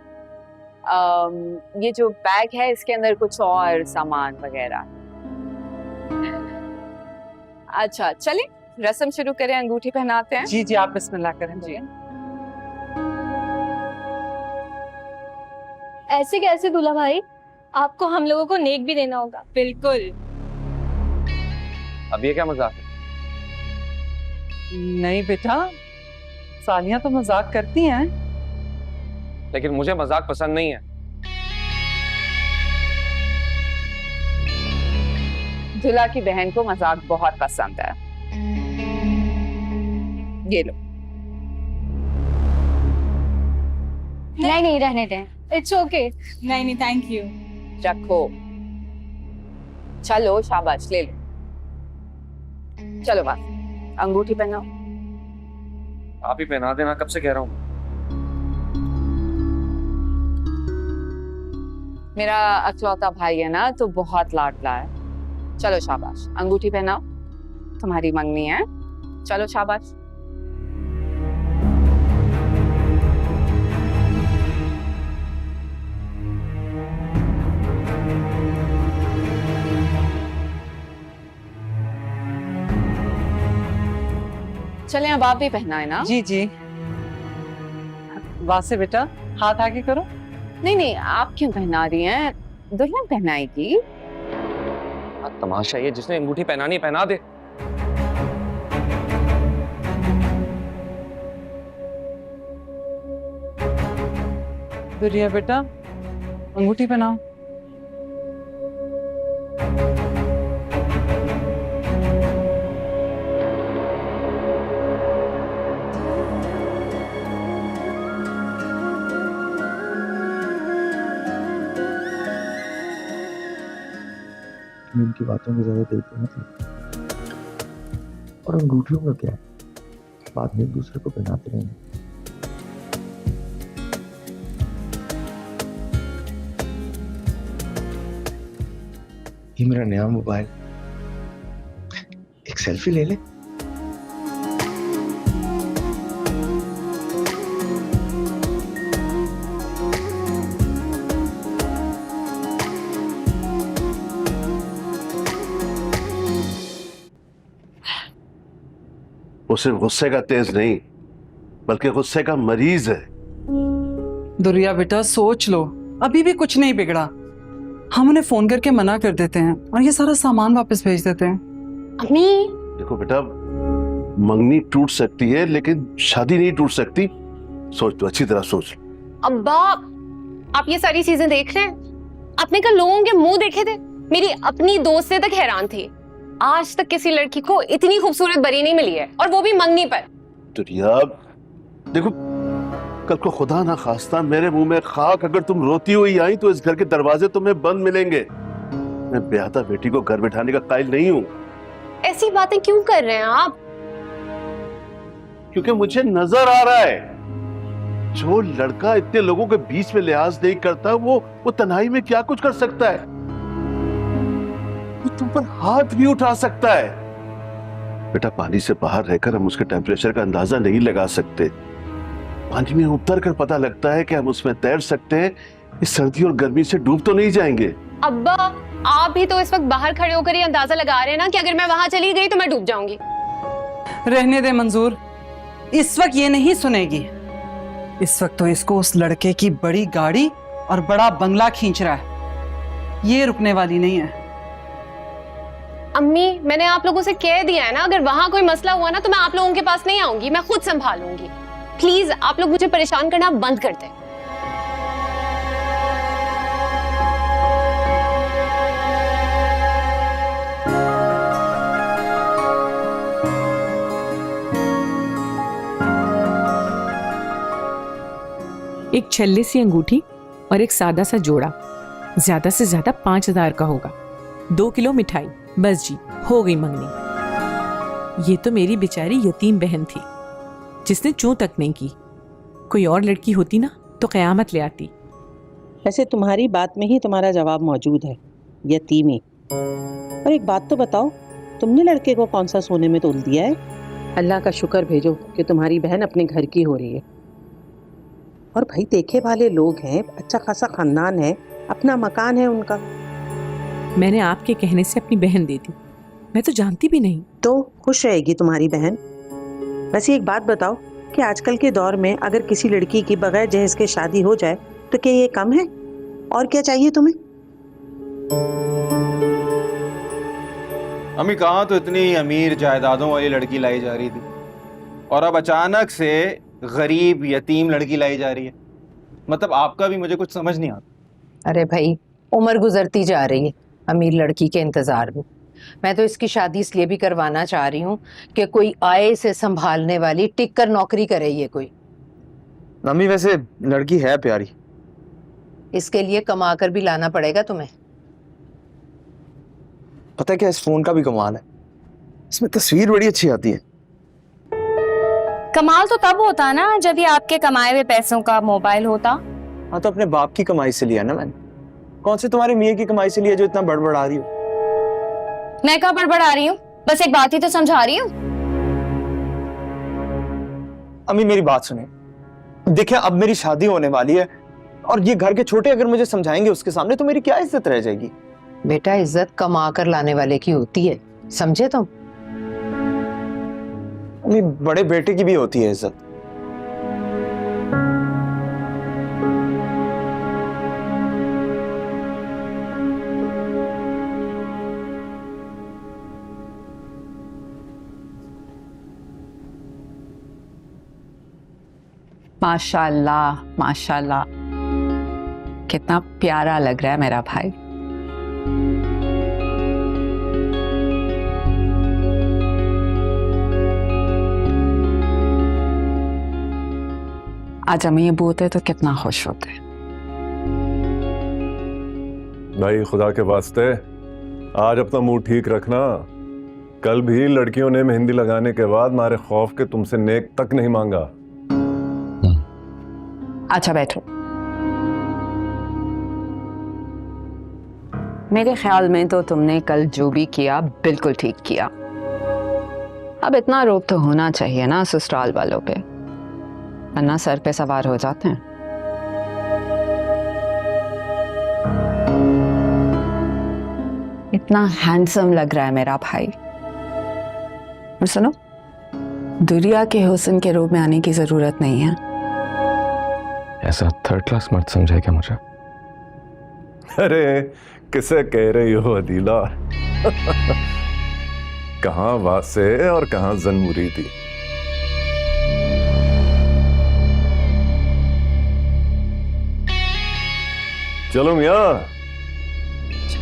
ये जो बैग है इसके अंदर कुछ और सामान वगैरह। अच्छा चलिए रस्म शुरू करें, अंगूठी पहनाते हैं। जी जी, आप बिस्मिल्लाह करें। जी ऐसे कैसे दूल्हा भाई, आपको हम लोगों को नेक भी देना होगा। बिल्कुल। अब ये क्या मजाक है? नहीं बेटा, सालियां तो मजाक करती हैं। लेकिन मुझे मजाक पसंद नहीं है। दूल्हा की बहन को मजाक बहुत पसंद है। ये लो। नहीं नहीं रहने दें। It's okay. नहीं नहीं थैंक यू। रखो। चलो शाबाश, ले लो। चलो बस अंगूठी पहनाओ। आप ही पहना देना, कब से कह रहा हूँ। मेरा अकलौता भाई है ना, तो बहुत लाडला है। चलो शाबाश, अंगूठी पहनाओ, तुम्हारी मंगनी है। चलो शाबाश। चले, अब आप भी पहनाए ना। जी जी। वासे बेटा, हाथ आगे करो। नहीं नहीं, आप क्यों पहना रही हैं? दुल्हन पहनाएगी। तमाशा ये, जिसने अंगूठी पहनानी पहना दे। दुरिया बेटा, अंगूठी पहनाओ। इनकी बातों में ज्यादा देखते मत, और अंगूठियों का क्या है, बाद में एक दूसरे को पहनाते रहेंगे। ये मेरा नया मोबाइल, एक सेल्फी ले ले। वो सिर्फ गुस्से का तेज नहीं, बल्कि गुस्से का मरीज है। दुरिया बेटा सोच लो, अभी भी कुछ नहीं बिगड़ा। हम उन्हें फोन करके मना कर देते हैं और ये सारा सामान वापस भेज देते हैं। अम्मी, देखो बेटा, मंगनी टूट सकती है लेकिन शादी नहीं टूट सकती। सोच तो, अच्छी तरह सोच। अब्बा, आप ये सारी चीजें देख रहे हैं? आपने कल लोगों के मुंह देखे थे? मेरी अपनी दोस्त से तक हैरान थी। आज तक किसी लड़की को इतनी खूबसूरत बरी नहीं मिली है, और वो भी मंगनी पर। दुरिया देखो, कल को खुदा ना खास्ता मेरे मुंह में खाक अगर तुम रोती हुई आई तो इस घर के दरवाजे तुम्हें बंद मिलेंगे। मैं ब्याहता बेटी को घर बिठाने का कायल नहीं हूं। ऐसी बातें क्यों कर रहे हैं आप? क्योंकि मुझे नजर आ रहा है, जो लड़का इतने लोगों के बीच में लिहाज नहीं करता, वो तन्हाई में क्या कुछ कर सकता है। वो तुम पर हाथ भी उठा सकता है। बेटा, पानी से बाहर रहकर हम उसके टेम्परेचर का अंदाजा नहीं लगा सकते। पानी में उतर कर पता लगता है कि हम उसमें तैर सकते हैं, इस सर्दी और गर्मी से डूब तो नहीं जाएंगे। अब्बा, आप भी तो इस वक्त बाहर खड़े होकर ये अंदाजा लगा रहे हैं ना कि अगर मैं वहां चली गई तो मैं डूब जाऊंगी। रहने दे मंजूर, इस वक्त ये नहीं सुनेगी। इस वक्त तो इसको उस लड़के की बड़ी गाड़ी और बड़ा बंगला खींच रहा है, ये रुकने वाली नहीं है। अम्मी, मैंने आप लोगों से कह दिया है ना, अगर वहां कोई मसला हुआ ना तो मैं आप लोगों के पास नहीं आऊंगी, मैं खुद संभालूंगी। प्लीज आप लोग मुझे परेशान करना बंद कर दें। एक छल्ले सी अंगूठी और एक सादा सा जोड़ा, ज्यादा से ज्यादा 5,000 का होगा। 2 किलो मिठाई, बस जी, हो गई मंगनी। ये तो मेरी बेचारी यतीम बहन थी जिसने चूं तक नहीं की। कोई और लड़की होती ना तो कयामत ले आती। वैसे तुम्हारी बात में ही तुम्हारा जवाब मौजूद है, यतीमी। और एक बात तो बताओ, तुमने लड़के को कौन सा सोने में तोल दिया है? अल्लाह का शुक्र भेजो कि तुम्हारी बहन अपने घर की हो रही है। और भाई देखे वाले लोग हैं, अच्छा खासा खानदान है, अपना मकान है उनका। मैंने आपके कहने से अपनी बहन दे दी, मैं तो जानती भी नहीं। तो खुश रहेगी तुम्हारी बहन। वैसे एक बात बताओ कि आजकल के दौर में अगर किसी लड़की की बगैर जहेज के शादी हो जाए तो क्या ये कम है? और क्या चाहिए तुम्हें? अम्मी, कहाँ तो इतनी अमीर जायदादों वाली लड़की लाई जा रही थी, और अब अचानक से गरीब यतीम लड़की लाई जा रही है। मतलब आपका भी मुझे कुछ समझ नहीं आता। अरे भाई, उम्र गुजरती जा रही है अमीर लड़की के इंतजार में। मैं तो इसकी शादी इसलिए भी करवाना चाह रही हूँ कि कोई आए इसे संभालने वाली, टिक कर नौकरी करे ये कोई। अम्मी, वैसे लड़की है प्यारी। इसके लिए कमा कर भी लाना पड़ेगा तुम्हें। पता है क्या, इस फोन का भी कमाल है, इसमें तस्वीर बड़ी अच्छी आती है। कमाल तो तब होता ना जब ये आपके कमाए हुए पैसों का मोबाइल होता। हाँ, तो अपने बाप की कमाई से लिया ना मैंने। कौन से तुम्हारे मियाँ की कमाई से लिया जो इतना बड़बड़ा रही हो? मैं कहाँ बड़बड़ा रही हूँ, बस एक बात ही तो समझा रही हूँ। अम्मी मेरी बात सुने, देखिए अब मेरी शादी होने वाली है और ये घर के छोटे अगर मुझे समझाएंगे उसके सामने तो मेरी क्या इज्जत रह जाएगी? बेटा इज्जत कमा कर लाने वाले की होती है, समझे तुम? अम्मी बड़े बेटे की भी होती है इज्जत। माशाल्लाह माशाल्लाह, कितना प्यारा लग रहा है मेरा भाई। आज अम्मी अबू होते तो कितना खुश होते। भाई खुदा के वास्ते आज अपना मुंह ठीक रखना। कल भी लड़कियों ने मेहंदी लगाने के बाद मारे खौफ के तुमसे नेक तक नहीं मांगा। अच्छा बैठो। मेरे ख्याल में तो तुमने कल जो भी किया बिल्कुल ठीक किया। अब इतना रोब तो होना चाहिए ना ससुराल वालों पे, वरना सर पे सवार हो जाते हैं। इतना हैंडसम लग रहा है मेरा भाई। और सुनो, दुनिया के हुस्न के रूप में आने की जरूरत नहीं है। ऐसा थर्ड क्लास मर्द समझा क्या मुझे? अरे किसे कह रही हो अदीला? कहाँ वासे और कहाँ जन्मुरी थी। चलो मियाँ,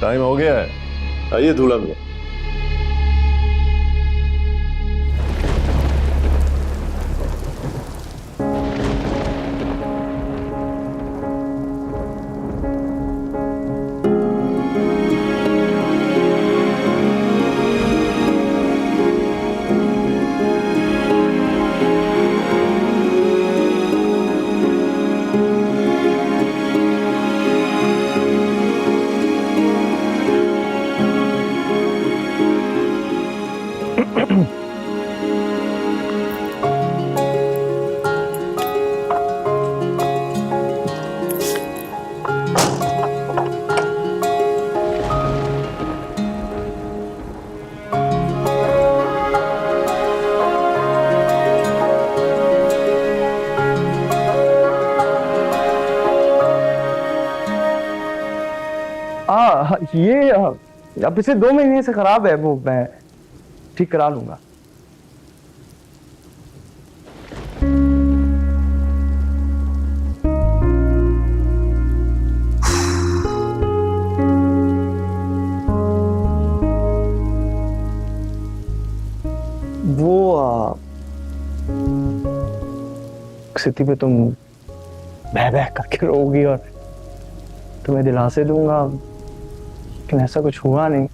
टाइम हो गया है, आइए दूल्हा मियाँ। ये अब पिछले 2 महीने से खराब है, वो मैं ठीक करा लूंगा। वो स्थिति पे तुम बह बह करके रोगी और तुम्हें दिलासे दूंगा, लेकिन ऐसा कुछ हुआ नहीं।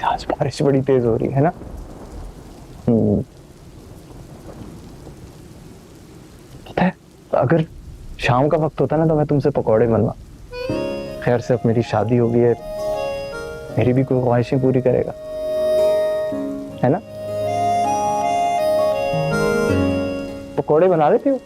आज बारिश बड़ी तेज हो रही है ना। पता है, अगर शाम का वक्त होता ना तो मैं तुमसे पकौड़े बनवा। खैर से अब मेरी शादी हो गई है, मेरी भी कोई ख्वाहिशें पूरी करेगा, है ना? पकौड़े बना लेती हो?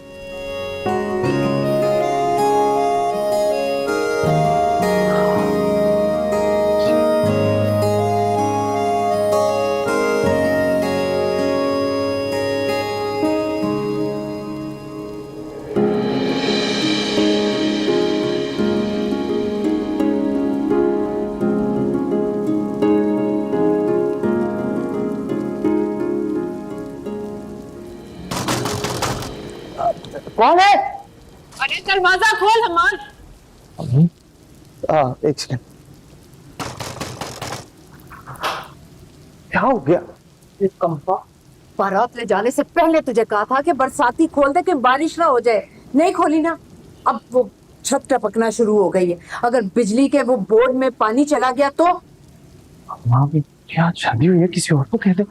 कौन है? अरे दरवाजा खोल हमार। एक सेकंड, क्या हो गया? एक कंपा, बारात ले जाने से पहले तुझे कहा था कि बरसाती खोल दे कि बारिश ना हो जाए, नहीं खोली ना। अब वो छत टपकना शुरू हो गई है, अगर बिजली के वो बोर्ड में पानी चला गया तो? माँ भी क्या शादी हुई है, किसी और को कह दे।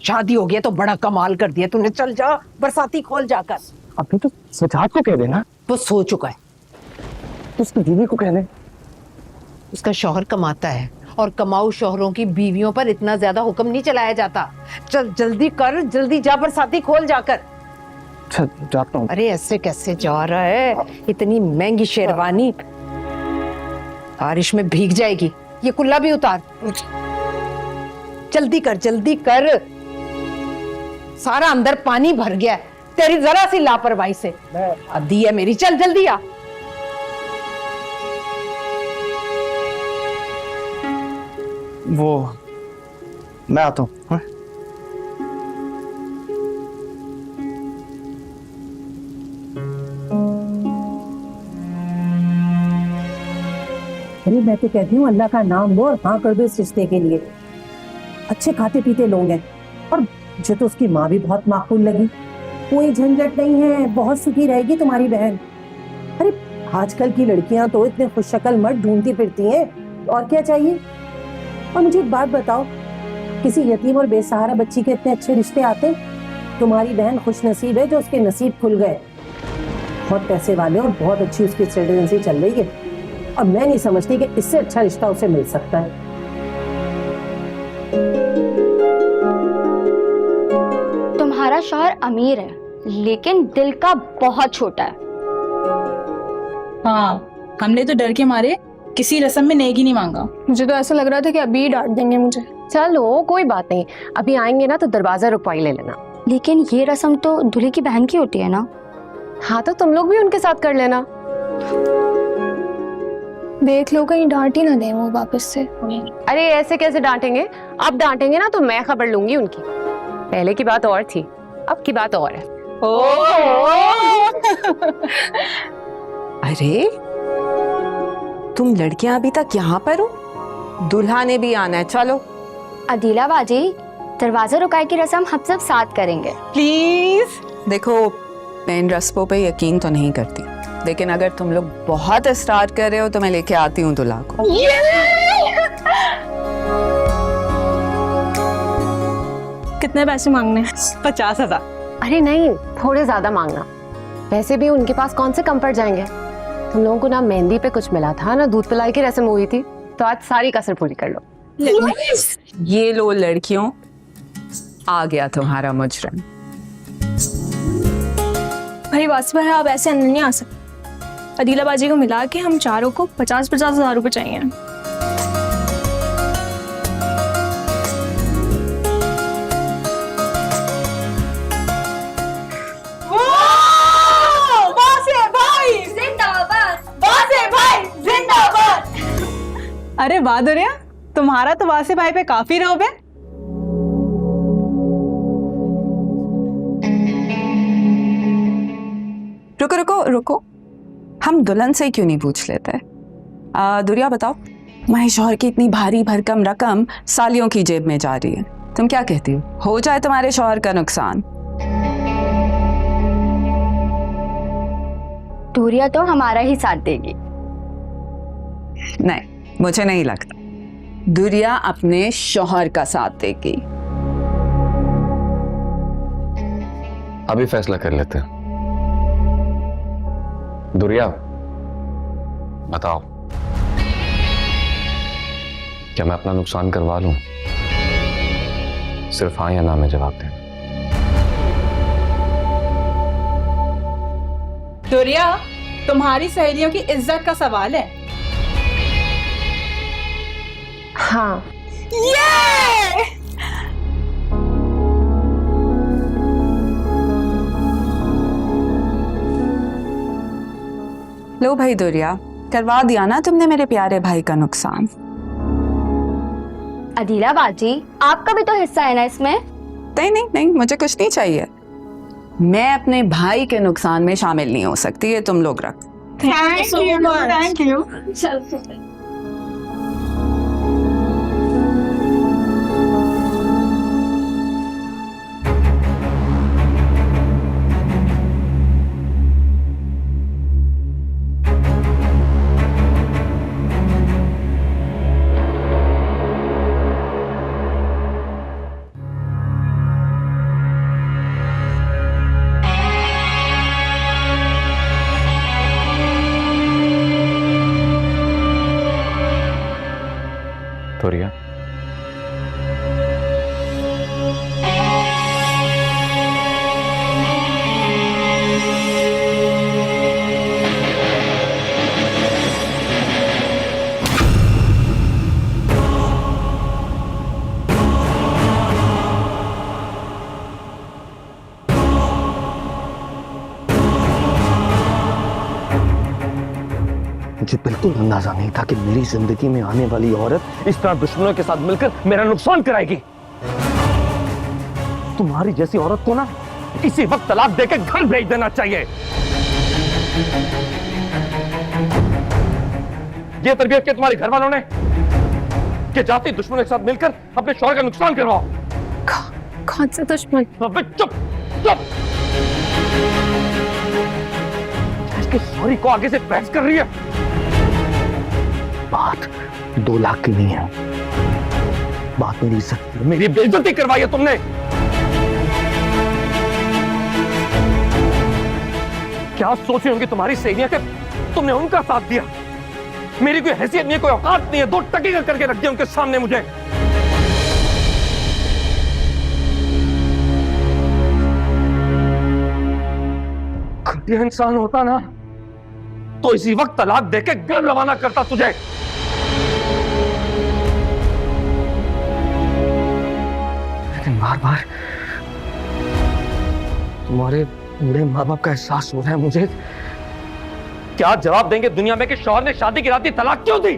शादी हो गया तो बड़ा कमाल कर दिया तूने। चल जा बरसाती खोल जाकर। अभी तो सजाद को कह देना। वो सो चुका है। तो उसकी बीवी को कह दे। उसका शौहर कमाता है और कमाऊ शौहरों की बीवियों पर इतना ज्यादा हुक्म नहीं चलाया जाता। चल जल्दी कर, जल्दी जा बरसाती खोल जाकर। चल जाता हूँ। अरे ऐसे कैसे जा रहा है? इतनी महंगी शेरवानी बारिश में भीग जाएगी। ये कुल्ला भी उतार। जल्दी कर, जल्दी कर। सारा अंदर पानी भर गया है तेरी जरा सी लापरवाही से। हद्दी है मेरी। चल जल्दी आ। वो मैं आता हूँ। अरे मैं तो कहती हूँ अल्लाह का नाम लो और हाँ कर दो इस रिश्ते के लिए। अच्छे खाते पीते लोग हैं और मुझे तो उसकी माँ भी बहुत माकूल लगी। कोई झंझट नहीं है, बहुत सुखी रहेगी तुम्हारी बहन। अरे आजकल की लड़कियां तो इतने खुशशक्ल मर्द ढूंढती फिरती हैं, और क्या चाहिए। और मुझे एक बात बताओ, किसी यतीम और बेसहारा बच्ची के इतने अच्छे रिश्ते आते? तुम्हारी बहन खुश नसीब है जो उसके नसीब खुल गए। बहुत पैसे वाले और बहुत अच्छी उसकी सिटीजनसी चल रही है, और मैं नहीं समझती कि इससे अच्छा रिश्ता उसे मिल सकता है। तुम्हारा शौहर अमीर है लेकिन दिल का बहुत छोटा है। हाँ, हमने तो डर के मारे किसी रस्म में नेगी नहीं मांगा। मुझे तो ऐसा लग रहा था कि अभी डांट देंगे मुझे। चलो कोई बात नहीं, अभी आएंगे ना तो दरवाजा रुकवाई ले लेना। लेकिन ये रस्म तो दूल्हे की बहन की होती है ना। हाँ तो तुम लोग भी उनके साथ कर लेना। देख लो कहीं डांट ही ना दे वो वापस से। अरे ऐसे कैसे डांटेंगे? अब डांटेंगे ना तो मैं खबर लूंगी उनकी। पहले की बात और थी, अब की बात और है। अरे तुम लड़कियां अभी तक यहाँ पर हो? दूल्हा ने भी आना है। चलो अदीला बाजी, दरवाजा रुकाई की रस्म हम सब साथ करेंगे प्लीज। देखो मैं इन रस्मों पे यकीन तो नहीं करती, लेकिन अगर तुम लोग बहुत इसरार कर रहे हो तो मैं लेके आती हूँ दूल्हा को। कितने पैसे मांगने? 50,000। अरे नहीं, थोड़े ज्यादा मांगना। वैसे भी उनके पास कौन से कम पड़ जाएंगे। तुम लोगों को ना मेहंदी पे कुछ मिला था ना दूध पिलाई की रस्म हुई थी, तो आज सारी कसर पूरी कर लो। ये लो लड़कियों, आ गया तुम्हारा मुजरिम। भाई वासिफ भाई, आप ऐसे अंदर नहीं आ सकते। अदीला बाजी को मिला के हम चारों को 50-50 हजार रुपए चाहिए। अरे बहादुरिया, तुम्हारा तो वासिफ भाई पे काफी रौब है। रुको रुको रुको, हम दुल्हन से क्यों नहीं पूछ लेते? दुरिया बताओ, तुम्हारे शौहर की इतनी भारी भरकम रकम सालियों की जेब में जा रही है, तुम क्या कहती हो जाए तुम्हारे शौहर का नुकसान? दूरिया तो हमारा ही साथ देगी। नहीं, मुझे नहीं लगता दुरिया अपने शौहर का साथ देगी। अभी फैसला कर लेते हैं। दुरिया बताओ, क्या मैं अपना नुकसान करवा लूं? सिर्फ हाँ या ना में जवाब दें। दुरिया, तुम्हारी सहेलियों की इज्जत का सवाल है। हाँ। ये! लो भाई दुरिया, करवा दिया ना तुमने मेरे प्यारे भाई का नुकसान। अदीला बाजी, आपका भी तो हिस्सा है ना इसमें। नहीं नहीं नहीं, मुझे कुछ नहीं चाहिए। मैं अपने भाई के नुकसान में शामिल नहीं हो सकती, ये तुम लोग रख। Thank you. बिल्कुल अंदाजा नहीं था कि मेरी जिंदगी में आने वाली औरत इस तरह दुश्मनों के साथ मिलकर मेरा नुकसान कराएगी। तुम्हारी जैसी औरत को ना इसी वक्त तलाक देकर घर भेज देना चाहिए। ये तरबियत की तुम्हारे घर वालों ने कि जाती दुश्मनों के साथ मिलकर अपने शौहर का नुकसान करवाओ। कौन सा दुश्मन? अबे चुप चुप। इसके सॉरी को आगे से बहस कर रही है। बात 2 लाख की नहीं है, बात मेरी इज्जत की, मेरी बेइज्जती करवाई है तुमने। क्या सोच रही होंगी तुम्हारी सहेलियां कि तुमने उनका साथ दिया? मेरी कोई हैसियत नहीं है, कोई औकात नहीं है, 2 टके का करके रख दिया उनके सामने मुझे। घटिया इंसान होता ना तो इसी वक्त तलाक देके घर रवाना करता तुझे। लेकिन बार बार तुम्हारे बूढ़े माँ बाप का एहसास हो रहा है मुझे। क्या जवाब देंगे दुनिया में कि शौहर ने शादी की रात ही तलाक क्यों दी?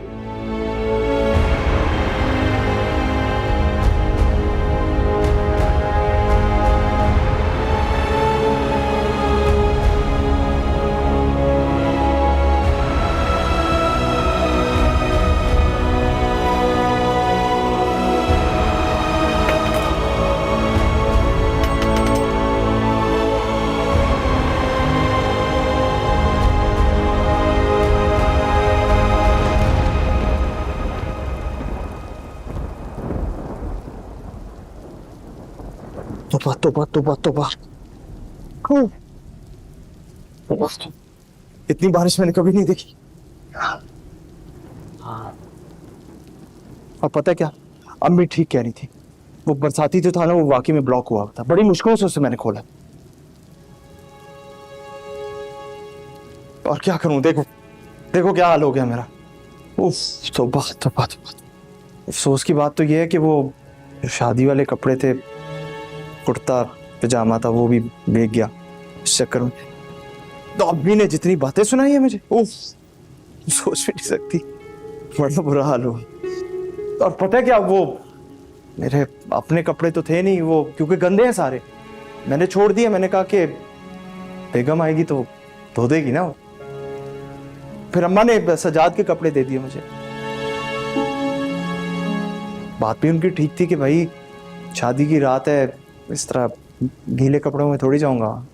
तोबा। इतनी बारिश मैंने कभी नहीं देखी। और पता है क्या, अम्मी ठीक कह रही थी, वो बरसाती जो था ना वो वाकई में ब्लॉक हुआ था। बड़ी मुश्किलों से उसे मैंने खोला। और क्या करूं, देखो देखो क्या हाल हो गया मेरा। तौबा। अफसोस की बात तो ये है कि वो शादी वाले कपड़े थे, कुर्ता पजामा था, वो भी भीग गया इस चक्कर में। तो अम्मी ने जितनी बातें सुनाई है मुझे, सोच भी नहीं सकती, बड़ा बुरा हाल हुआ। और पता है क्या, वो मेरे अपने कपड़े तो थे नहीं वो, क्योंकि गंदे हैं सारे, मैंने छोड़ दिए। मैंने कहा कि बेगम आएगी तो धो देगी ना वो। फिर अम्मा ने सजाद के कपड़े दे दिए मुझे। बात भी उनकी ठीक थी कि भाई शादी की रात है, इस तरह गीले कपड़ों में थोड़ी जाऊंगा।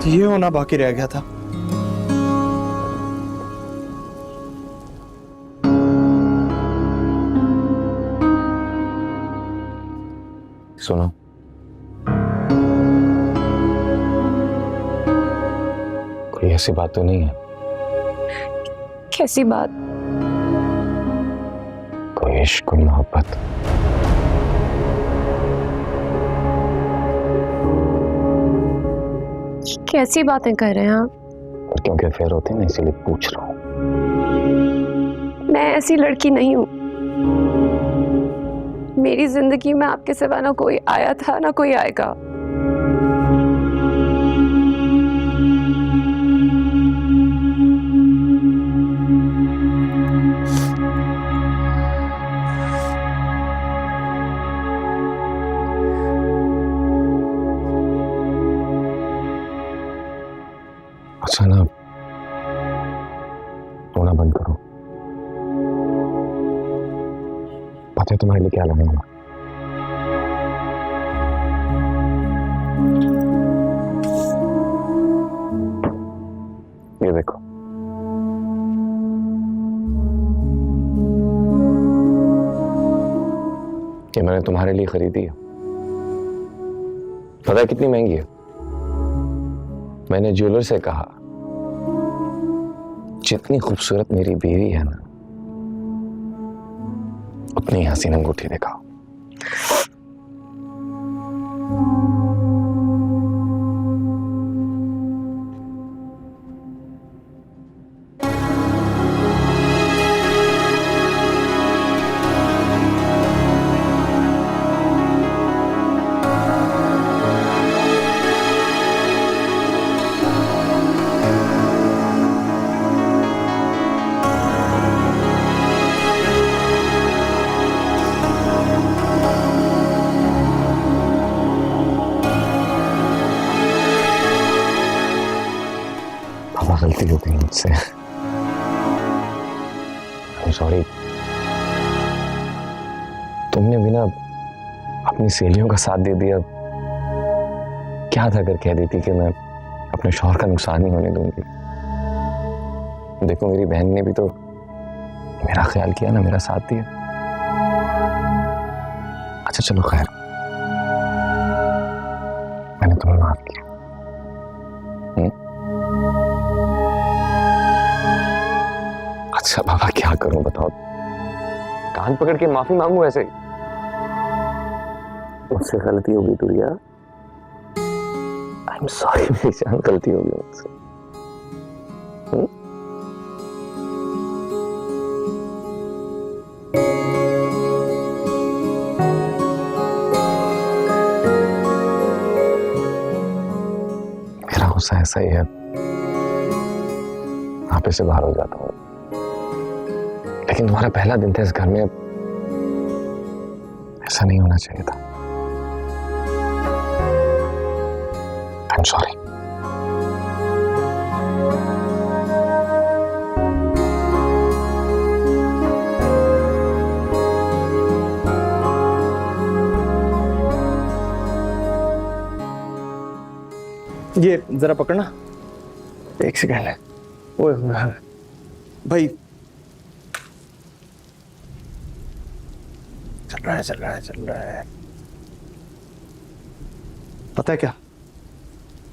ये होना बाकी रह गया था। सुनो, कोई ऐसी बात तो नहीं है? कैसी बात? कोई इश्क, कोई मोहब्बत? कैसी बातें कर रहे हैं आप? और क्योंकि अफेयर होते हैं ना, इसीलिए पूछ रहा हूँ। मैं ऐसी लड़की नहीं हूँ। मेरी जिंदगी में आपके सिवा ना कोई आया था ना कोई आएगा। अच्छा ना, रोना बंद करो। पता है तुम्हारे लिए क्या लगेगा? ये देखो, ये मैंने तुम्हारे लिए खरीदी है। पता है कितनी महंगी है? मैंने ज्वेलर से कहा जितनी खूबसूरत मेरी बीवी है ना, उतनी हसीन अंगूठी दिखाओ। मुझसे। सॉरी, तुमने भी ना अपनी सहेलियों का साथ दे दिया। क्या था अगर कह देती कि मैं अपने शौहर का नुकसान नहीं होने दूंगी। देखो, मेरी बहन ने भी तो मेरा ख्याल किया ना, मेरा साथ दिया। अच्छा चलो खैर, मैंने तुम्हें माफ किया। अच्छा बाबा, क्या करूं बताओ? कान पकड़ के माफी मांगू ऐसे? मुझसे गलती होगी दुरिया। आई एम सॉरी मेरी जान, गलती होगी मुझसे। मेरा गुस्सा ऐसा ही है, आप से बाहर हो जाता हूँ, लेकिन तुम्हारा पहला दिन था इस घर में, ऐसा नहीं होना चाहिए था। I am sorry. ये जरा पकड़ना, एक सेकंड है। ओए भाई, चल रहा है। पता है क्या,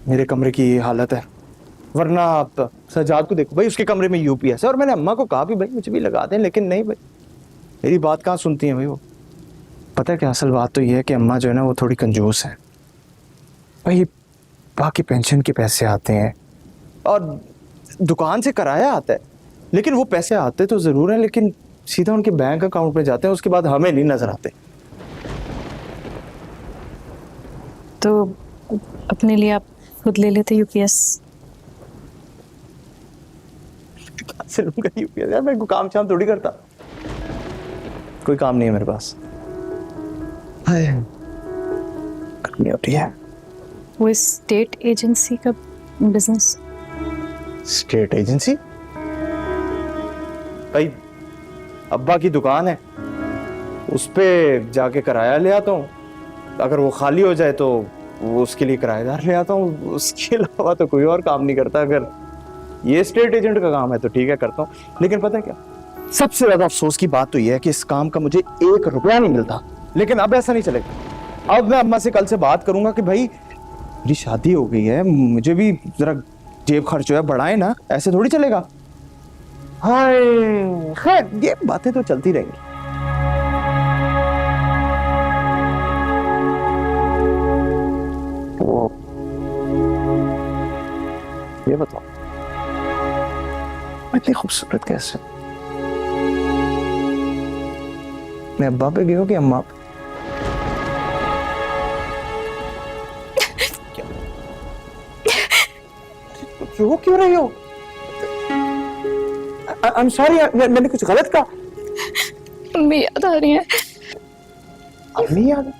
मेरे कमरे की ये हालत है, वरना आप सजाद को देखो भाई, उसके कमरे में यूपीएस है। और मैंने अम्मा को कहा भी भाई मुझे भी लगा दें, लेकिन नहीं भाई, मेरी बात कहाँ सुनती हैं भाई वो। पता है क्या, असल बात तो ये है कि अम्मा जो है ना वो थोड़ी कंजूस है भाई। बाकी पेंशन के पैसे आते हैं और दुकान से किराया आता है, लेकिन वो पैसे आते तो ज़रूर हैं, लेकिन सीधा उनके बैंक अकाउंट में जाते हैं, उसके बाद हमें नहीं नजर आते। तो अपने लिए आप खुद ले लेते यूपीएस। से लूंगा यूपीएस यार, मैं कोई काम शाम थोड़ी करता, कोई काम नहीं है मेरे पास। गर्मी होती है। वो स्टेट एजेंसी का बिजनेस। स्टेट एजेंसी भाई, अब्बा की दुकान है, उस पे जाके किराया ले आता हूँ। अगर वो खाली हो जाए तो वो उसके लिए किराएदार ले आता हूँ, उसके अलावा तो कोई और काम नहीं करता। अगर ये स्टेट एजेंट का काम है तो ठीक है, करता हूँ। लेकिन पता है क्या, सबसे ज्यादा अफसोस की बात तो ये है कि इस काम का मुझे 1 रुपया नहीं मिलता। लेकिन अब ऐसा नहीं चलेगा। अब मैं अम्मा से कल से बात करूंगा कि भाई मेरी शादी हो गई है, मुझे भी जरा जेब खर्च जो है बढ़ाए ना, ऐसे थोड़ी चलेगा। हाय खैर, ये बातें तो चलती रहेंगी। वो ये बताओ, इतनी खूबसूरत कैसे? मैं अब्बा पे गई हो कि अम्मा पे? रो क्यों रही हो? I'm sorry, मैंने कुछ गलत कहा? अम्मी याद आ रही है। अम्मी याद?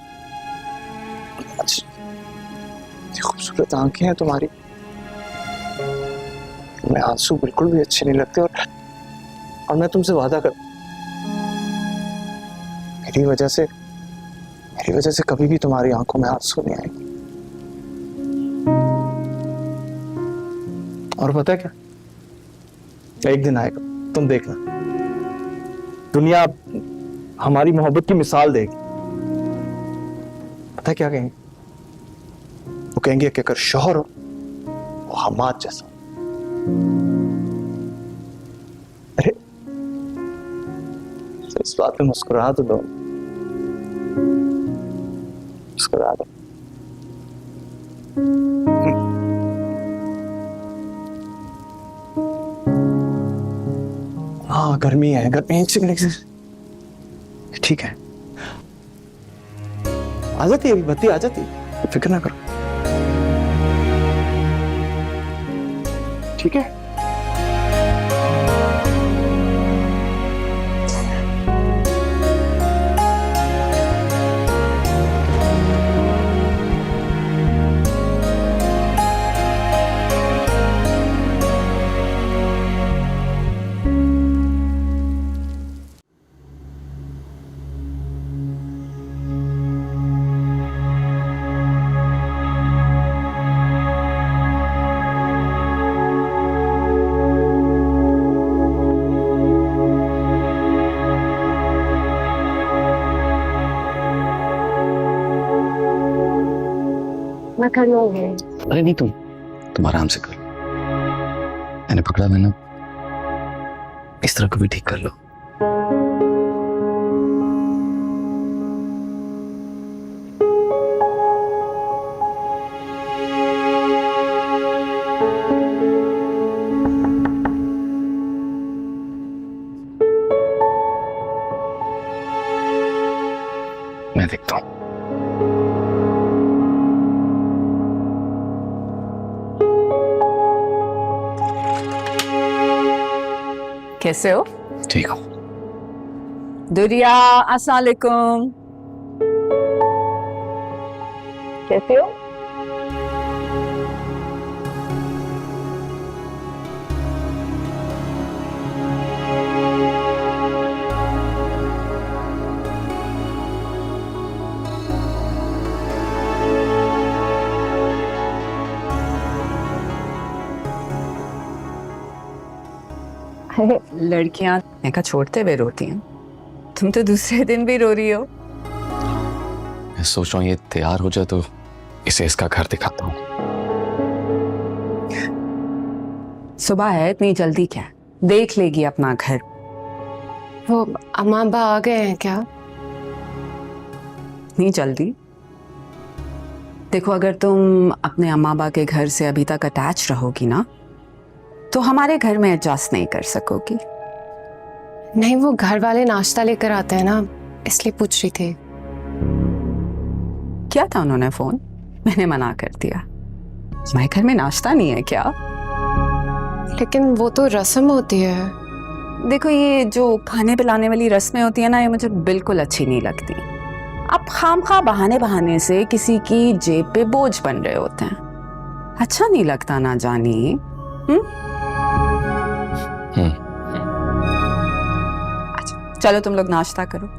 अच्छा, खूबसूरत आंखें हैं तुम्हारी, मैं आंसू बिल्कुल भी अच्छे नहीं लगते। और मैं तुमसे वादा कर, मेरी वजह से कभी भी तुम्हारी आंखों में आंसू नहीं आएंगे। और पता है क्या, एक दिन आएगा, तुम देखना, दुनिया हमारी मोहब्बत की मिसाल देगी। पता है क्या कहेंगे? वो कहेंगे कि अगर शौहर हो वो हमाद जैसा। अरे तो इस बात पे मुस्कुरा तो दो, मुस्कुरा दो। हाँ गर्मी है, गर्मी। एक सेकंड, ठीक है, आ जाती है, अभी बत्ती आ जाती है, फिक्र ना करो, ठीक है। करना है। अरे नहीं, तुम आराम से कर। मैंने पकड़ा, मैंने इस तरह को भी ठीक कर लो। मैं देखता हूँ। कैसे हो? ठीक हो? दुरिया, अस्सलाम वालेकुम। कैसे हो? लड़कियां का छोड़ते हुए रोती हैं, तुम तो दूसरे दिन भी रो रही हो। मैं सोच रहा हूँ ये तैयार हो जाए तो इसे इसका घर दिखाता हूँ। सुबह है, इतनी जल्दी क्या? देख लेगी अपना घर। वो अम्मा अब्बा आ गए हैं क्या? नहीं जल्दी। देखो, अगर तुम अपने अम्मा अब्बा के घर से अभी तक अटैच रहोगी ना, तो हमारे घर में एडजस्ट नहीं कर सकोगी। नहीं, वो घर वाले नाश्ता लेकर आते हैं ना, इसलिए पूछ रही थी। क्या था उन्होंने फोन? मैंने मना कर दिया। हमारे घर में नाश्ता नहीं है क्या? लेकिन वो तो रस्म होती है। देखो, ये जो खाने पिलाने वाली रस्में होती है ना, ये मुझे बिल्कुल अच्छी नहीं लगती। आप खामखा बहाने से किसी की जेब पे बोझ बन रहे होते हैं। अच्छा नहीं लगता ना जानी। अच्छा, चलो तुम लोग नाश्ता करो।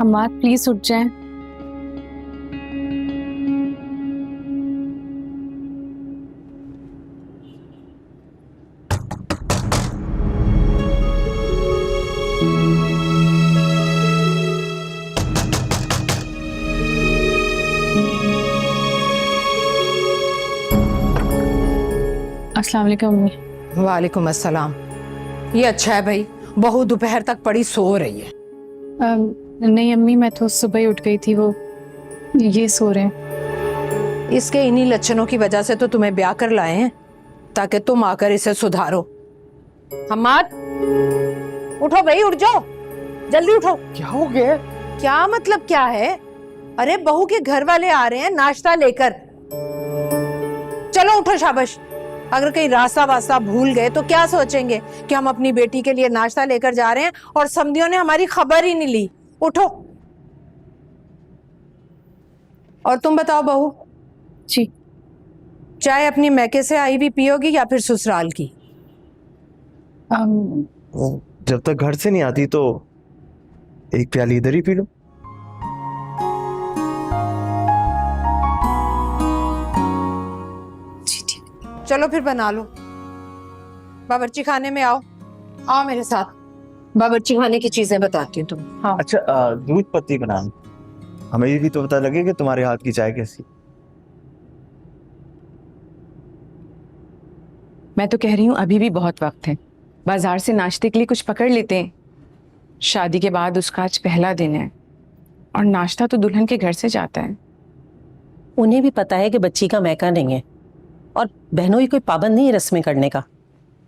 हमार प्लीज उठ जाएं। अस्सलाम वालेकुम अम्मी। वालेकुम अस्सलाम। ये अच्छा है भाई, बहू दोपहर तक पड़ी सो रही है। नहीं अम्मी, मैं तो सुबह ही उठ गई थी, वो ये सो रहे हैं। इसके इन्हीं लक्षणों की वजह से तो तुम्हें ब्याह कर लाए हैं, ताकि तुम आकर इसे सुधारो। हम्माद, उठो भाई, उठ जाओ, जल्दी उठो। क्या हो गया? क्या मतलब क्या है? अरे बहू के घर वाले आ रहे हैं नाश्ता लेकर। चलो उठो, शाबाश। अगर कहीं रास्ता वास्ता भूल गए तो क्या सोचेंगे कि हम अपनी बेटी के लिए नाश्ता लेकर जा रहे हैं और समधियों ने हमारी खबर ही नहीं ली। उठो। और तुम बताओ बहू। जी। चाय अपनी मैके से आई भी पियोगी या फिर ससुराल की? जब तक घर से नहीं आती तो एक प्याली इधर ही पी लो। चलो फिर बना लो। बावर्ची खाने में आओ, आओ मेरे साथ। बावर्ची खाने की चीजें बताती हूँ तुम। हाँ। अच्छा, दूध पत्ती बनाना, हमें ये भी तो पता लगे कि तुम्हारे हाथ की चाय कैसी। मैं तो कह रही हूँ अभी भी बहुत वक्त है, बाजार से नाश्ते के लिए कुछ पकड़ लेते हैं। शादी के बाद उसका आज पहला दिन है और नाश्ता तो दुल्हन के घर से जाता है। उन्हें भी पता है कि बच्ची का मैका नहीं है और बहनों की कोई पाबंद नहीं है रस्में करने का।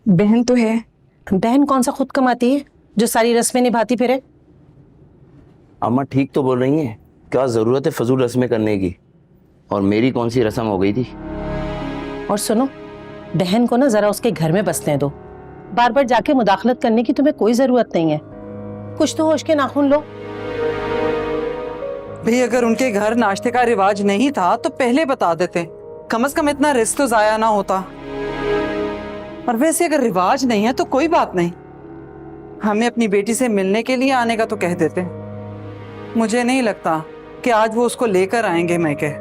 बहन तो है। बहन कौन सा खुद कमाती है जो सारी रस्में निभाती फिरे? अम्मा ठीक तो बोल रही हैं, क्या जरूरत है फजूल रस्में करने की, और मेरी कौन सी रस्म हो गई थी। और सुनो, बहन को ना जरा उसके घर में बसने दो, बार बार जाके मुदाखलत करने की तुम्हें कोई जरूरत नहीं है। कुछ तो होश के नाखून लो। भाई अगर उनके घर नाश्ते का रिवाज नहीं था तो पहले बता देते, कम से कम इतना रिस्क तो जाया ना होता। और वैसे अगर रिवाज नहीं है तो कोई बात नहीं, हमें अपनी बेटी से मिलने के लिए आने का तो कह देते। मुझे नहीं लगता कि आज वो उसको लेकर आएंगे मैके।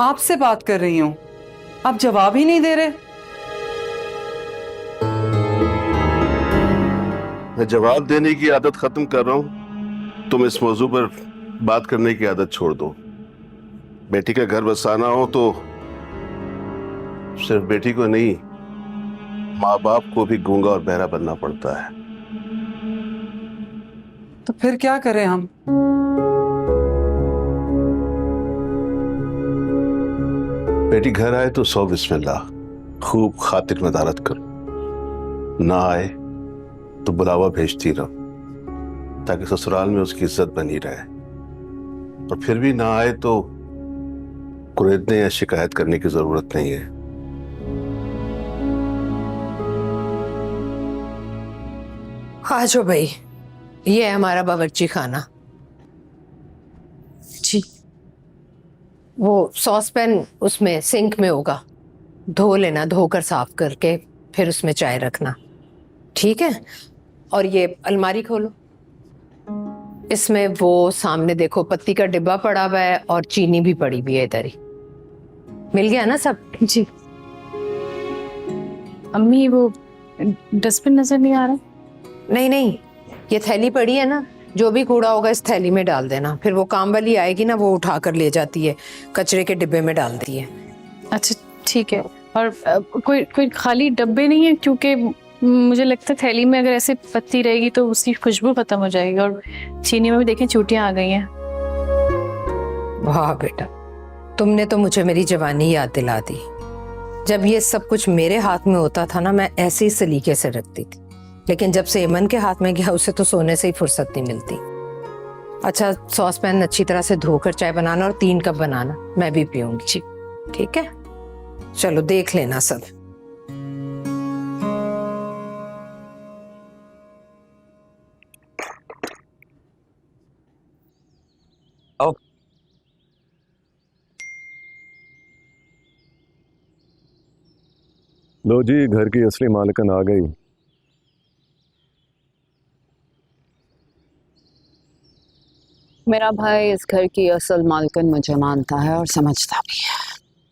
आपसे बात कर रही हूं, आप जवाब ही नहीं दे रहे। मैं जवाब देने की आदत खत्म कर रहा हूं, तुम इस मौजू पर बात करने की आदत छोड़ दो। बेटी का घर बसाना हो तो सिर्फ बेटी को नहीं, माँ बाप को भी गूंगा और बहरा बनना पड़ता है। तो फिर क्या करें हम? बेटी घर आए तो 100 बिस्मिल्लाह, खूब खातिर मदारत करो। ना आए तो बुलावा भेजती रहो, ताकि ससुराल में उसकी इज्जत बनी रहे। और फिर भी ना आए तो कुरेदने या शिकायत करने की जरूरत नहीं है। आ जाओ भाई, ये है हमारा बावर्ची खाना। जी। वो सॉस पैन उसमें सिंक में होगा, धो लेना, धोकर साफ करके फिर उसमें चाय रखना, ठीक है? और ये अलमारी खोलो, इसमें वो सामने देखो पत्ती का डिब्बा पड़ा हुआ है और चीनी भी पड़ी हुई है इधर ही। मिल गया ना सब? जी। अम्मी वो डस्टबिन नजर नहीं आ रहा? नहीं नहीं, ये थैली पड़ी है ना, जो भी कूड़ा होगा इस थैली में डाल देना, फिर वो काम वाली आएगी ना, वो उठा कर ले जाती है, कचरे के डिब्बे में डाल दी है। अच्छा ठीक है। और कोई खाली डब्बे नहीं है? क्योंकि मुझे लगता है थैली में अगर ऐसे पत्ती रहेगी तो उसकी खुशबू खत्म हो जाएगी, और चीनी में भी देखें चूटियां आ गई हैं। वाह बेटा, तुमने तो मुझे मेरी जवानी याद दिला दी। जब ये सब कुछ मेरे हाथ में होता था ना, मैं ऐसे ही सलीके से रखती थी, लेकिन जब से एमन के हाथ में गया, उसे तो सोने से ही फुर्सत नहीं मिलती। अच्छा, सॉस पैन अच्छी तरह से धोकर चाय बनाना और 3 कप बनाना, मैं भी पीऊंगी, ठीक है? चलो देख लेना सब। आओ। लो जी, घर की असली मालिकन आ गई। मेरा भाई इस घर की असल मालकिन मुझे मानता है और समझता भी है।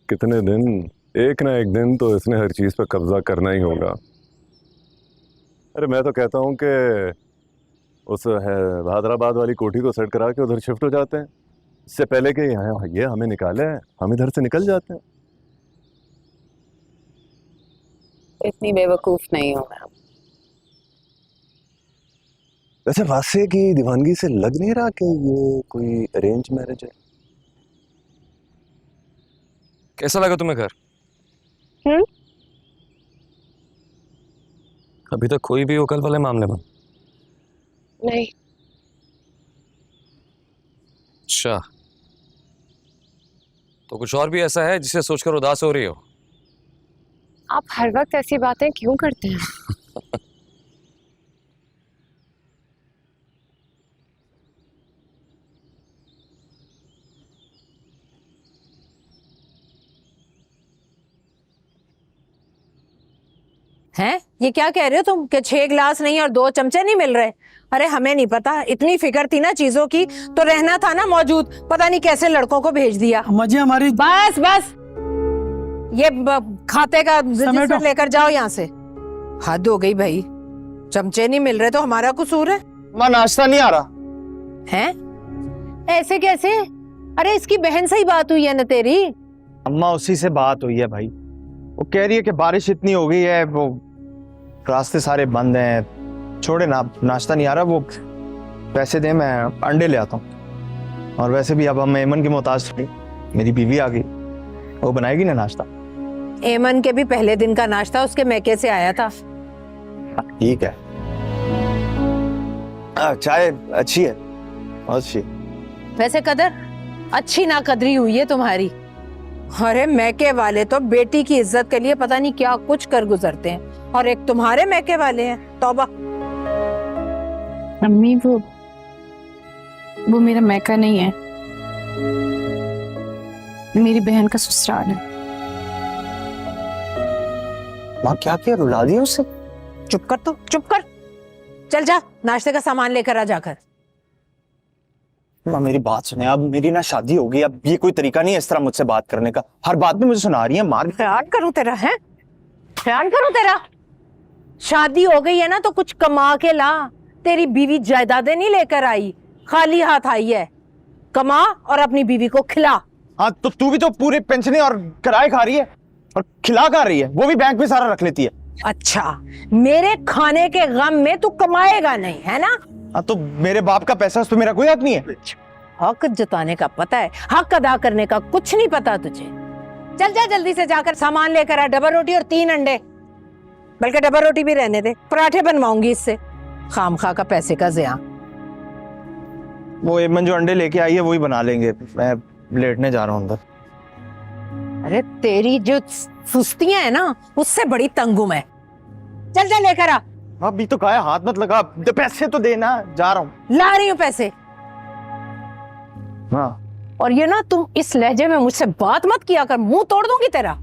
कितने दिन, एक ना एक दिन तो इसने हर चीज पर कब्जा करना ही होगा। अरे मैं तो कहता हूँ कि उस हैदराबाद वाली कोठी को सेट करा के उधर शिफ्ट हो जाते हैं, इससे पहले कि ये हमें निकाले, हम इधर से निकल जाते हैं। इतनी बेवकूफ नहीं हूँ मैं। वैसे वासे की दीवानगी से लग नहीं रहा कि ये कोई अरेंज मैरिज है। कैसा लगा तुम्हें घर? अभी तक कोई भी वकल वाले मामले में नहीं। अच्छा, तो कुछ और भी ऐसा है जिसे सोचकर उदास हो रही हो? आप हर वक्त ऐसी बातें क्यों करते हैं? हैं? ये क्या कह रहे हो तुम कि 6 गिलास नहीं और 2 चमचे नहीं मिल रहे? अरे हमें नहीं पता, इतनी फिक्र थी ना चीजों की तो रहना था ना मौजूद, पता नहीं कैसे लड़कों को भेज दिया। मजे हमारी। बस बस, ये खाते का रजिस्टर लेकर जाओ यहाँ से। हद हो गई भाई, चमचे नहीं मिल रहे तो हमारा कसूर है? माँ नाश्ता नहीं आ रहा हैं? ऐसे कैसे? अरे इसकी बहन से ही बात हुई है ना तेरी? अम्मा उसी से बात हुई है भाई, वो कह रही है कि बारिश इतनी हो गई है, वो रास्ते सारे बंद हैं, छोड़े ना, नाश्ता नहीं आ रहा, वो पैसे दे, मैं अंडे ले आता हूँ। और वैसे भी अब हम एमन के मोहताज थे, मेरी बीवी आ गई, वो बनाएगी ना नाश्ता। एमन के भी पहले दिन का नाश्ता उसके मैके से आया था। ठीक है, चाय अच्छी है, बहुत अच्छी। वैसे कदर अच्छी ना कदरी हुई है तुम्हारी। अरे मैके वाले तो बेटी की इज्जत के लिए पता नहीं क्या कुछ कर गुजरते हैं, और एक तुम्हारे मैके वाले हैं, तौबा। अम्मी वो वो मेरा मैका नहीं है, मेरी बहन का ससुराल है। माँ क्या किया, रुला दिया उससे? चुप कर, तो चुप कर। चल जा, नाश्ते का सामान लेकर आ जाकर। माँ मेरी बात सुने, अब मेरी ना शादी होगी, अब ये कोई तरीका नहीं है इस तरह मुझसे बात करने का। हर बात में मुझे सुना रही है, मार। ख्याल करूं तेरा, है ख्याल करूं तेरा? शादी हो गई है ना तो कुछ कमा के ला। तेरी बीवी जायदादें नहीं लेकर आई, खाली हाथ आई है। कमा और अपनी बीवी को खिला। हाँ तो तू भी तो पूरे पेंशनें और किराए खा रही है और खिला खा रही है, वो भी बैंक में सारा रख लेती है। अच्छा, मेरे खाने के गम में तू कमाएगा नहीं, है ना? हाँ तो मेरे बाप का पैसा, उस पर मेरा कोई हक नहीं है। हक जताने का पता है, हक अदा करने का कुछ नहीं पता तुझे। चल जा, जल्दी से जाकर सामान लेकर आ। डबल रोटी और 3 अंडे, बल्कि डबल रोटी भी रहने दे, पराठे बनवाऊंगी इससे। खामखा का पैसे का ज़िया। वो एमन जो अंडे लेके आई है वही बना लेंगे, मैं लेटने जा रहा हूँ अंदर। अरे तेरी जो सुस्तियां है ना, उससे बड़ी तंग हूं मैं। चल जा लेकर आ। अभी तो कहा हाथ मत लगा, पैसे तो देना, जा रहा हूँ। ला रही हूँ पैसे। हाँ। और ये ना, तुम इस लहजे में मुझसे बात मत किया कर, मुंह तोड़ दूंगी तेरा।